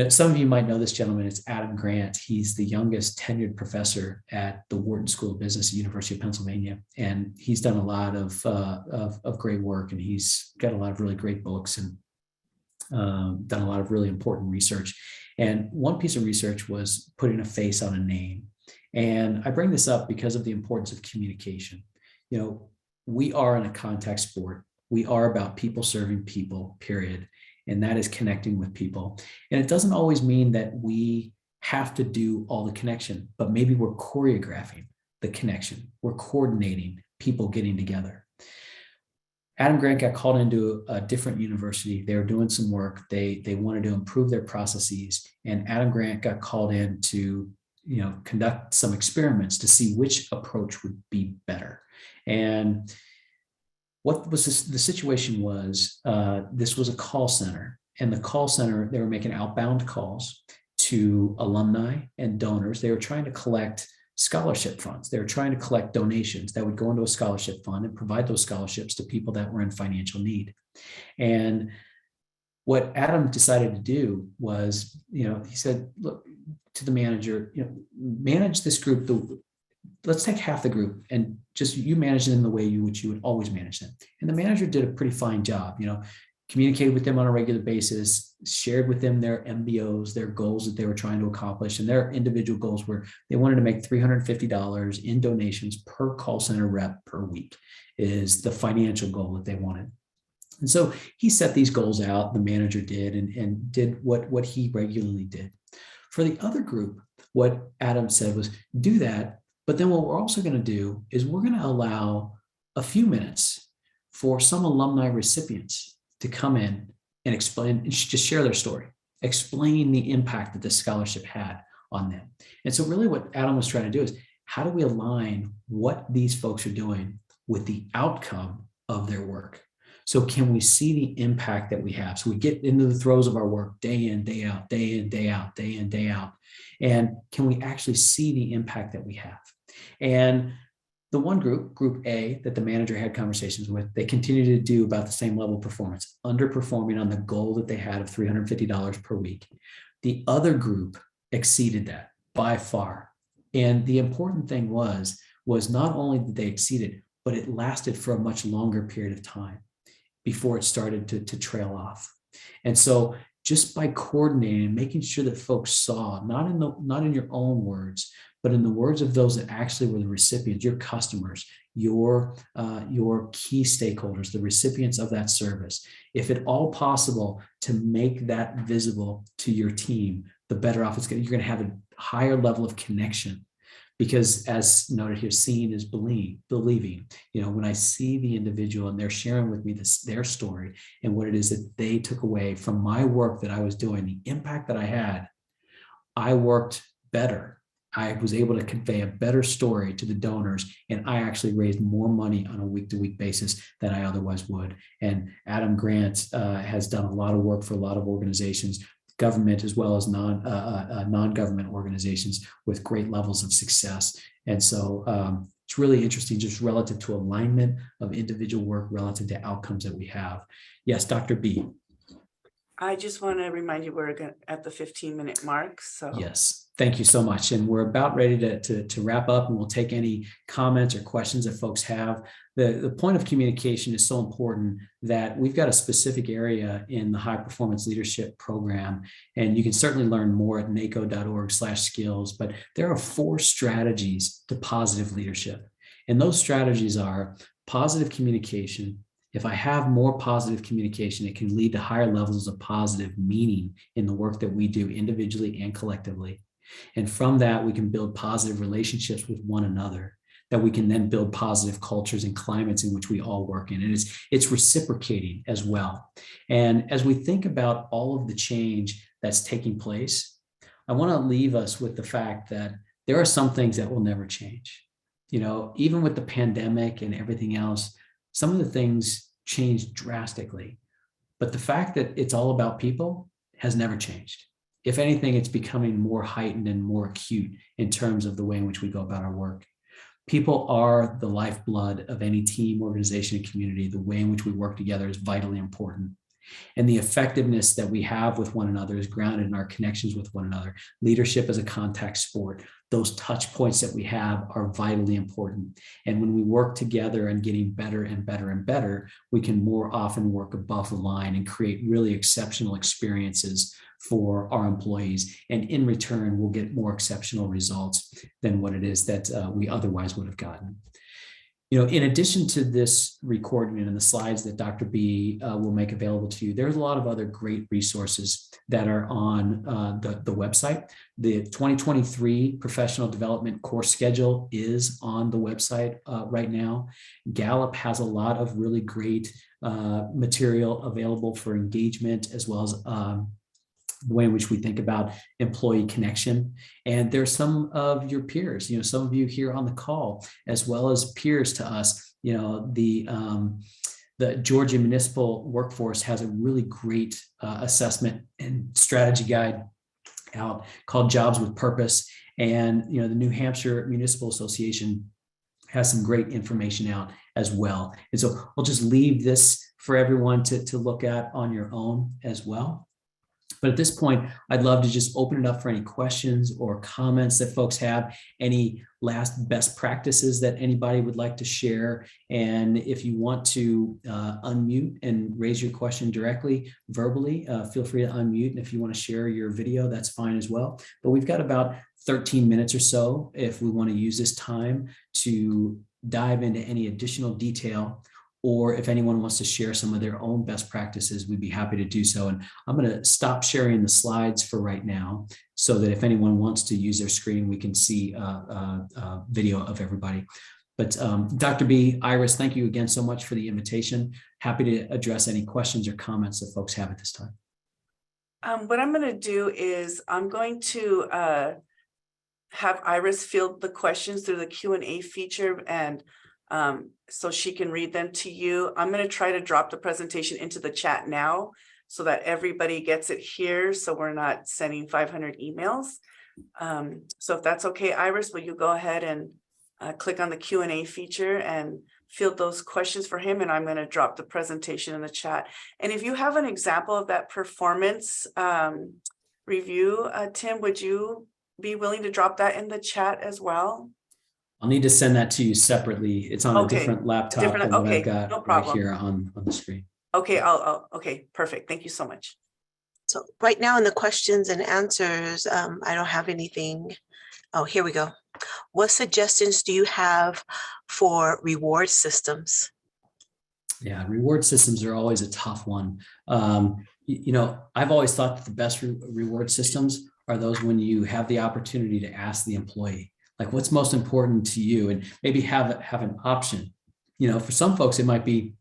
Some of you might know this gentleman. It's Adam Grant. He's the youngest tenured professor at the Wharton School of Business at University of Pennsylvania. And he's done a lot of great work, and he's got a lot of really great books and done a lot of really important research. And one piece of research was putting a face on a name. And I bring this up because of the importance of communication. We are in a contact sport. We are about people serving people, period. And that is connecting with people. And it doesn't always mean that we have to do all the connection, but maybe we're choreographing the connection. We're coordinating people getting together. Adam Grant got called into a different university. They were doing some work. They wanted to improve their processes. And Adam Grant got called in to conduct some experiments to see which approach would be better. And what was the situation was, this was a call center, and the call center, they were making outbound calls to alumni and donors. They were trying to collect scholarship funds. They were trying to collect donations that would go into a scholarship fund and provide those scholarships to people that were in financial need. And what Adam decided to do was, he said, look, to the manager, manage this group. Let's take half the group and just you manage them the way which you would always manage them. And the manager did a pretty fine job, communicated with them on a regular basis, shared with them their MBOs, their goals that they were trying to accomplish. And their individual goals were they wanted to make $350 in donations per call center rep per week is the financial goal that they wanted. And so he set these goals out, the manager did, and did what he regularly did. For the other group, what Adam said was do that. But then what we're also going to do is we're going to allow a few minutes for some alumni recipients to come in and explain, and just share their story, explain the impact that this scholarship had on them. And so really what Adam was trying to do is how do we align what these folks are doing with the outcome of their work? So can we see the impact that we have? So we get into the throes of our work day in, day out, day in, day out, day in, day out. And can we actually see the impact that we have? And the one group A, that the manager had conversations with, they continued to do about the same level of performance, underperforming on the goal that they had of $350 per week. The other group exceeded that by far. And the important thing was not only did they exceed it, but it lasted for a much longer period of time before it started to trail off. And so just by coordinating and making sure that folks saw, not in your own words, but in the words of those that actually were the recipients, your customers, your key stakeholders, the recipients of that service, if at all possible to make that visible to your team, the better off you're going to have a higher level of connection. Because as noted here, seeing is believing. When I see the individual and they're sharing with me their story and what it is that they took away from my work that I was doing, the impact that I had, I worked better. I was able to convey a better story to the donors, and I actually raised more money on a week-to-week basis than I otherwise would. And Adam Grant has done a lot of work for a lot of organizations, government as well as non-government organizations with great levels of success. And so it's really interesting just relative to alignment of individual work relative to outcomes that we have. Yes, Dr. B. I just want to remind you we're at the 15-minute mark. So yes, thank you so much. And we're about ready to wrap up, and we'll take any comments or questions that folks have. The point of communication is so important that we've got a specific area in the high performance leadership program, and you can certainly learn more at naco.org/skills, but there are 4 strategies to positive leadership. And those strategies are positive communication. If I have more positive communication, it can lead to higher levels of positive meaning in the work that we do individually and collectively. And from that, we can build positive relationships with one another, that we can then build positive cultures and climates in which we all work in. And it's reciprocating as well. And as we think about all of the change that's taking place, I want to leave us with the fact that there are some things that will never change. Even with the pandemic and everything else, some of the things changed drastically. But the fact that it's all about people has never changed. If anything, it's becoming more heightened and more acute in terms of the way in which we go about our work. People are the lifeblood of any team, organization, and community. The way in which we work together is vitally important. And the effectiveness that we have with one another is grounded in our connections with one another. Leadership is a contact sport. Those touch points that we have are vitally important. And when we work together and getting better and better and better, we can more often work above the line and create really exceptional experiences for our employees. And in return, we'll get more exceptional results than what it is that we otherwise would have gotten. In addition to this recording and the slides that Dr. B will make available to you, there's a lot of other great resources that are on the website. The 2023 professional development course schedule is on the website right now. Gallup has a lot of really great material available for engagement, as well as the way in which we think about employee connection. And there's some of your peers, some of you here on the call, as well as peers to us. The Georgia Municipal Workforce has a really great assessment and strategy guide out called Jobs with Purpose. And, the New Hampshire Municipal Association has some great information out as well. And so I'll just leave this for everyone to look at on your own as well. But at this point, I'd love to just open it up for any questions or comments that folks have, any last best practices that anybody would like to share. And if you want to unmute and raise your question directly, verbally, feel free to unmute. And if you want to share your video, that's fine as well. But we've got about 13 minutes or so if we want to use this time to dive into any additional detail, or if anyone wants to share some of their own best practices, we'd be happy to do so. And I'm going to stop sharing the slides for right now, so that if anyone wants to use their screen, we can see a video of everybody. But Dr. B, Iris, thank you again so much for the invitation. Happy to address any questions or comments that folks have at this time. What I'm going to do is I'm going to have Iris field the questions through the Q&A feature, and so she can read them to you. I'm going to try to drop the presentation into the chat now so that everybody gets it here, so we're not sending 500 emails. So if that's okay, Iris, will you go ahead and click on the Q&A feature and field those questions for him, and I'm going to drop the presentation in the chat. And if you have an example of that performance review, Tim, would you be willing to drop that in the chat as well? I'll need to send that to you separately. It's on a different laptop than what I've got no problem. Right here on the screen. Okay, okay, perfect. Thank you so much. So right now in the questions and answers, I don't have anything. Oh, here we go. What suggestions do you have for reward systems? Yeah, reward systems are always a tough one. I've always thought that the best reward systems are those when you have the opportunity to ask the employee, like, what's most important to you, and maybe have an option. For some folks, it might be,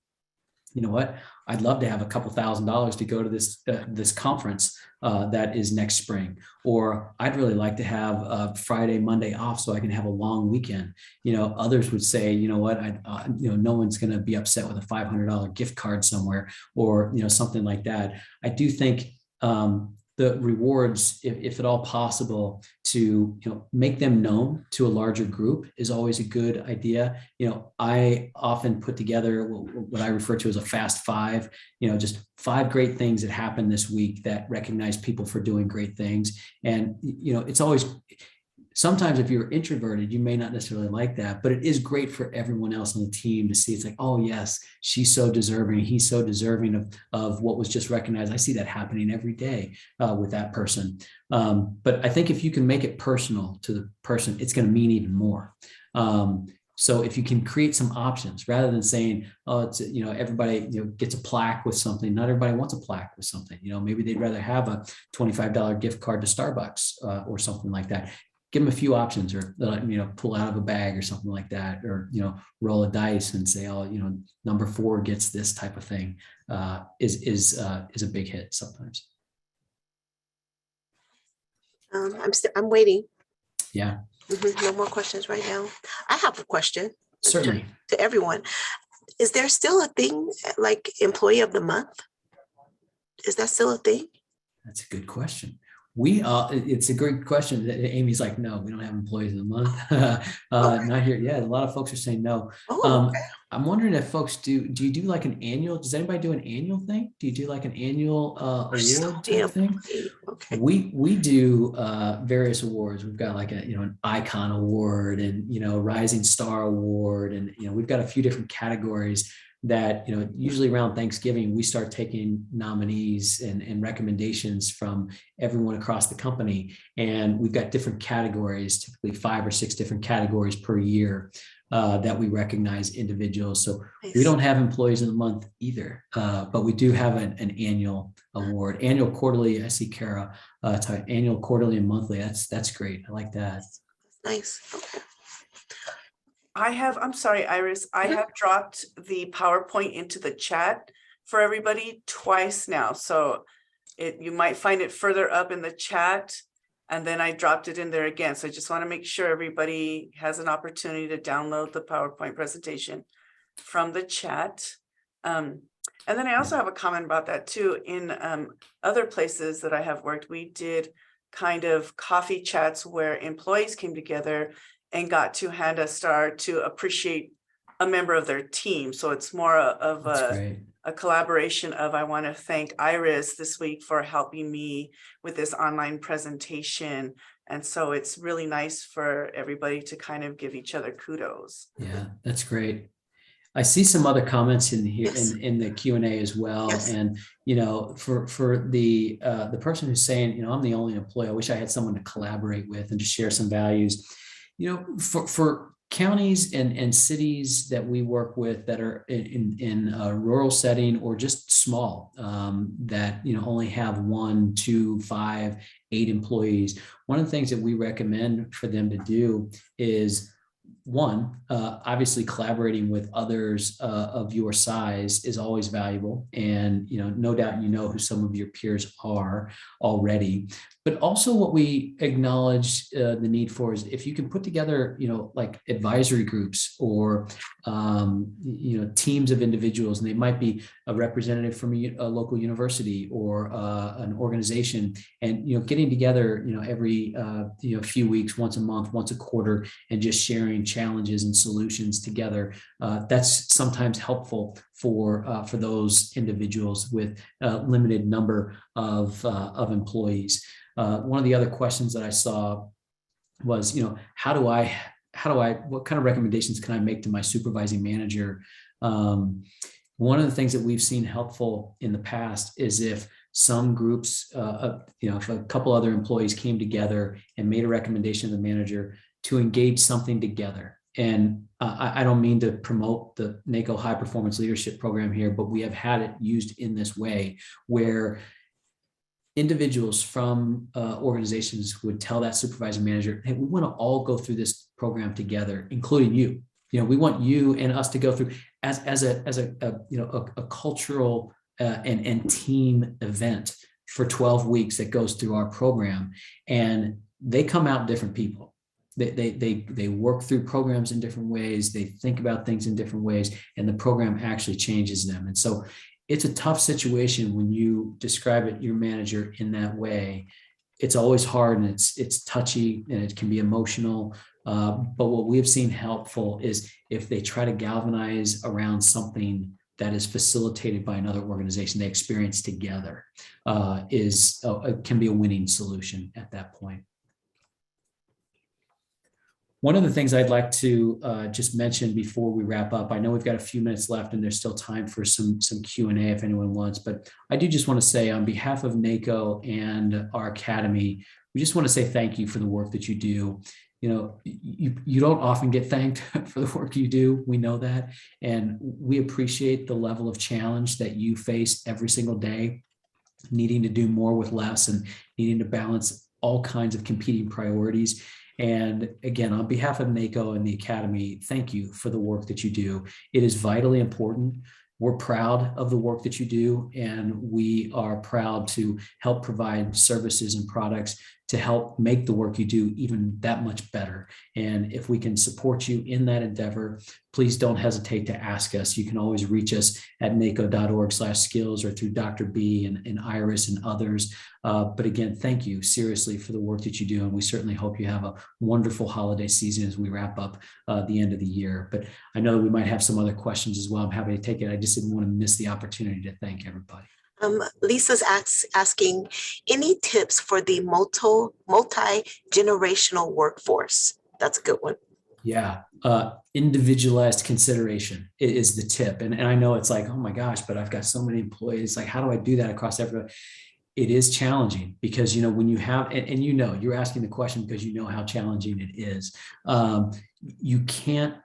I'd love to have a couple $1,000s to go to this conference that is next spring, or I'd really like to have a Friday, Monday off so I can have a long weekend. Others would say, no one's going to be upset with a $500 gift card somewhere, or something like that. I do think the rewards, if at all possible, to make them known to a larger group is always a good idea. I often put together what I refer to as a fast five, just 5 great things that happened this week that recognize people for doing great things. And it's always, sometimes if you're introverted, you may not necessarily like that, but it is great for everyone else on the team to see. It's like, oh yes, she's so deserving, he's so deserving of what was just recognized. I see that happening every day with that person. But I think if you can make it personal to the person, it's going to mean even more. So if you can create some options rather than saying, oh, it's, everybody, gets a plaque with something. Not everybody wants a plaque with something. Maybe they'd rather have a $25 gift card to Starbucks or something like that. Give them a few options, or pull out of a bag or something like that, or roll a dice and say, oh, number 4 gets this type of thing. Is a big hit sometimes. I'm waiting. Yeah. No more questions right now. I have a question. Certainly. To everyone. Is there still a thing like Employee of the Month? Is that still a thing? That's a good question. It's a great question. Amy's like, no, we don't have employees of the month. Okay. Not here. Yeah, a lot of folks are saying no. Oh, okay. I'm wondering if folks do you do like an annual? Does anybody do an annual thing? Do you do like an annual award type thing? Okay. We do various awards. We've got like an icon award and rising star award, and we've got a few different categories that usually around Thanksgiving we start taking nominees and recommendations from everyone across the company, and we've got different categories, typically 5 or 6 different categories per year that we recognize individuals. So Nice. we don't have employees of the month either, but we do have an annual award, annual, quarterly. I see Kara, annual, quarterly, and monthly. That's great. I like that. Nice. Okay. I'm sorry, Iris, I have dropped the PowerPoint into the chat for everybody twice now. So you might find it further up in the chat, and then I dropped it in there again. So I just want to make sure everybody has an opportunity to download the PowerPoint presentation from the chat. And then I also have a comment about that too. In other places that I have worked, we did kind of coffee chats where employees came together and got to hand a star to appreciate a member of their team. So it's more of a collaboration of, I want to thank Iris this week for helping me with this online presentation. And so it's really nice for everybody to kind of give each other kudos. Yeah, that's great. I see some other comments in here. Yes. in the Q&A as well. Yes. And, for the person who's saying, I'm the only employee, I wish I had someone to collaborate with and to share some values. For counties and cities that we work with that are in a rural setting or just small, that only have 1, 2, 5, 8 employees, one of the things that we recommend for them to do is, one, obviously collaborating with others of your size is always valuable. And, no doubt who some of your peers are already. But also what we acknowledge the need for is if you can put together, like advisory groups or, teams of individuals, and they might be a representative from a local university or an organization, and, getting together, every, few weeks, once a month, once a quarter, and just sharing challenges and solutions together. That's sometimes helpful for those individuals with a limited number of employees. One of the other questions that I saw was, what kind of recommendations can I make to my supervising manager? One of the things that we've seen helpful in the past is if some groups, if a couple other employees came together and made a recommendation to the manager to engage something together. And I don't mean to promote the NACO High Performance Leadership Program here, but we have had it used in this way where individuals from organizations would tell that supervising manager, hey, we want to all go through this program together, including you. We want you and us to go through as a cultural and team event for 12 weeks that goes through our program. And they come out different people. They work through programs in different ways. They think about things in different ways, and the program actually changes them. And so it's a tough situation when you describe it, your manager, in that way. It's always hard, and it's touchy, and it can be emotional. But what we've seen helpful is if they try to galvanize around something that is facilitated by another organization they experience together, can be a winning solution at that point. One of the things I'd like to just mention before we wrap up, I know we've got a few minutes left and there's still time for some Q&A if anyone wants, but I do just want to say on behalf of NACO and our Academy, we just want to say thank you for the work that you do. you don't often get thanked for the work you do. We know that. And we appreciate the level of challenge that you face every single day, needing to do more with less and needing to balance all kinds of competing priorities. And again, on behalf of NACO and the Academy, thank you for the work that you do. It is vitally important. We're proud of the work that you do, and we are proud to help provide services and products to help make the work you do even that much better. And if we can support you in that endeavor, please don't hesitate to ask us. You can always reach us at naco.org/skills or through Dr. B and Iris and others. But again, thank you seriously for the work that you do. And we certainly hope you have a wonderful holiday season as we wrap up the end of the year. But I know we might have some other questions as well. I'm happy to take it. I just didn't want to miss the opportunity to thank everybody. Lisa's asking, any tips for the multi-generational workforce? That's a good one. Yeah. Individualized consideration is the tip. And I know it's like, oh my gosh, but I've got so many employees. Like, how do I do that across everyone? It is challenging because, when you have, and you're asking the question because you know how challenging it is. You can't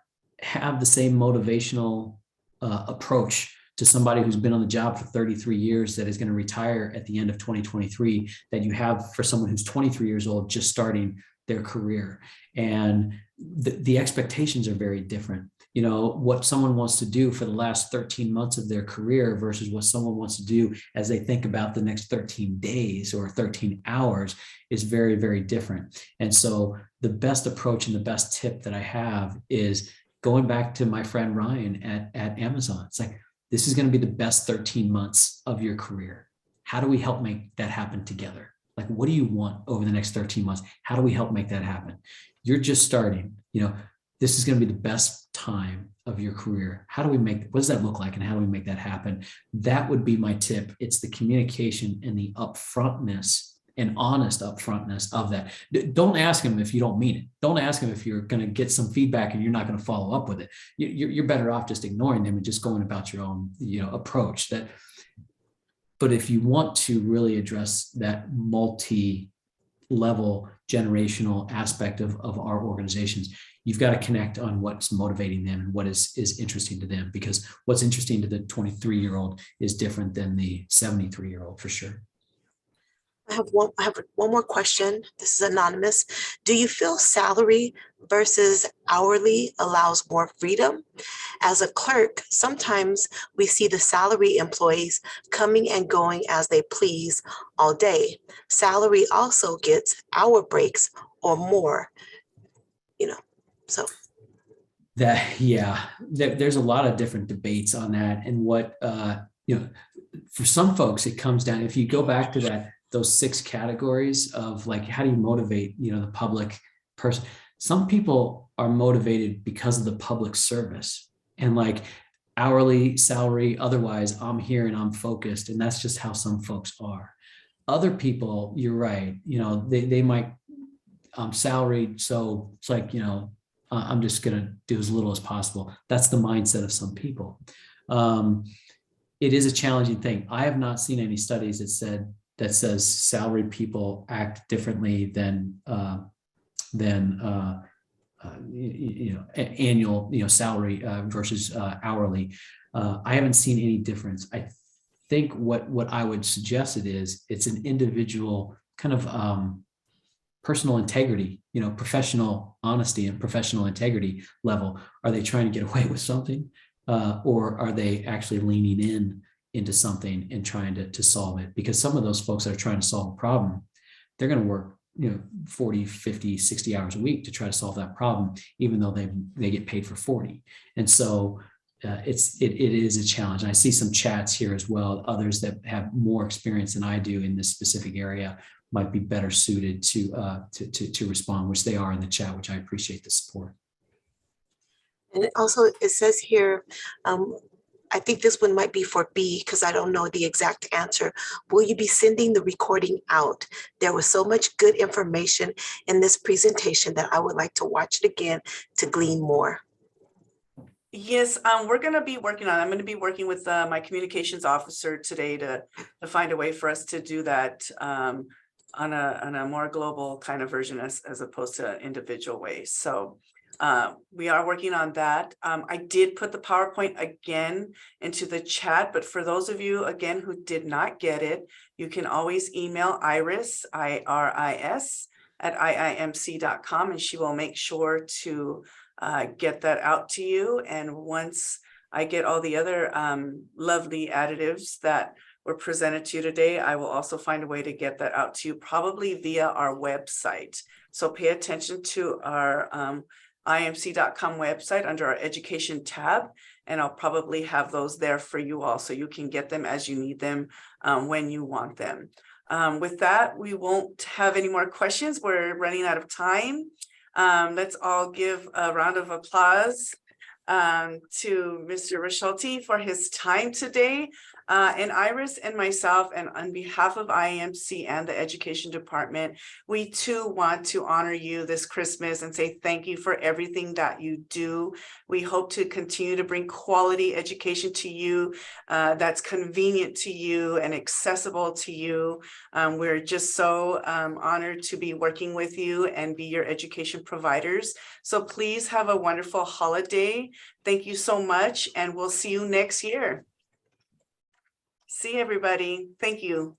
have the same motivational approach to somebody who's been on the job for 33 years that is going to retire at the end of 2023 that you have for someone who's 23 years old just starting their career. And the expectations are very different. What someone wants to do for the last 13 months of their career versus what someone wants to do as they think about the next 13 days or 13 hours is very, very different. And so the best approach and the best tip that I have is going back to my friend Ryan at Amazon. It's like, this is going to be the best 13 months of your career. How do we help make that happen together? Like, what do you want over the next 13 months? How do we help make that happen? You're just starting, this is going to be the best time of your career. What does that look like? And how do we make that happen? That would be my tip. It's the communication and the upfrontness and honest upfrontness of that. Don't ask them if you don't mean it. Don't ask them if you're going to get some feedback and you're not going to follow up with it. You're better off just ignoring them and just going about your own, approach. But if you want to really address that multi-level generational aspect of our organizations, you've got to connect on what's motivating them and what is interesting to them, because what's interesting to the 23-year-old is different than the 73-year-old for sure. I have one more question. This is anonymous. Do you feel salary versus hourly allows more freedom? As a clerk, sometimes we see the salary employees coming and going as they please all day. Salary also gets hour breaks or more, so. There's a lot of different debates on that. And what, for some folks, it comes down, if you go back to those 6 categories of like, how do you motivate, the public person? Some people are motivated because of the public service and like hourly salary. Otherwise, I'm here and I'm focused. And that's just how some folks are. Other people, you're right. They might salaried. So it's like, I'm just going to do as little as possible. That's the mindset of some people. It is a challenging thing. I have not seen any studies that says salaried people act differently than annual salary versus hourly. I haven't seen any difference. I think what I would suggest it's an individual kind of personal integrity, professional honesty and professional integrity level. Are they trying to get away with something, or are they actually leaning into something and trying to solve it? Because some of those folks that are trying to solve a problem, they're going to work 40, 50, 60 hours a week to try to solve that problem, even though they get paid for 40. And so it is a challenge. And I see some chats here as well. Others that have more experience than I do in this specific area might be better suited to respond, which they are in the chat, which I appreciate the support. And also it says here, I think this one might be for B because I don't know the exact answer. Will you be sending the recording out? There was so much good information in this presentation that I would like to watch it again to glean more. Yes, we're going to be working on it. I'm going to be working with my communications officer today to find a way for us to do that on a more global kind of version as opposed to individual ways. So we are working on that. I did put the PowerPoint again into the chat, but for those of you again who did not get it, you can always email Iris, IRIS, at iimc.com, and she will make sure to get that out to you. And once I get all the other lovely additives that were presented to you today, I will also find a way to get that out to you, probably via our website. So pay attention to our imc.com website under our education tab, and I'll probably have those there for you all, so you can get them as you need them when you want them. With that, we won't have any more questions. We're running out of time. Let's all give a round of applause to Mr. Rishalti for his time today. And Iris and myself, and on behalf of IMC and the Education Department, we too want to honor you this Christmas and say thank you for everything that you do. We hope to continue to bring quality education to you that's convenient to you and accessible to you. We're just so honored to be working with you and be your education providers. So please have a wonderful holiday. Thank you so much, and we'll see you next year. See everybody. Thank you.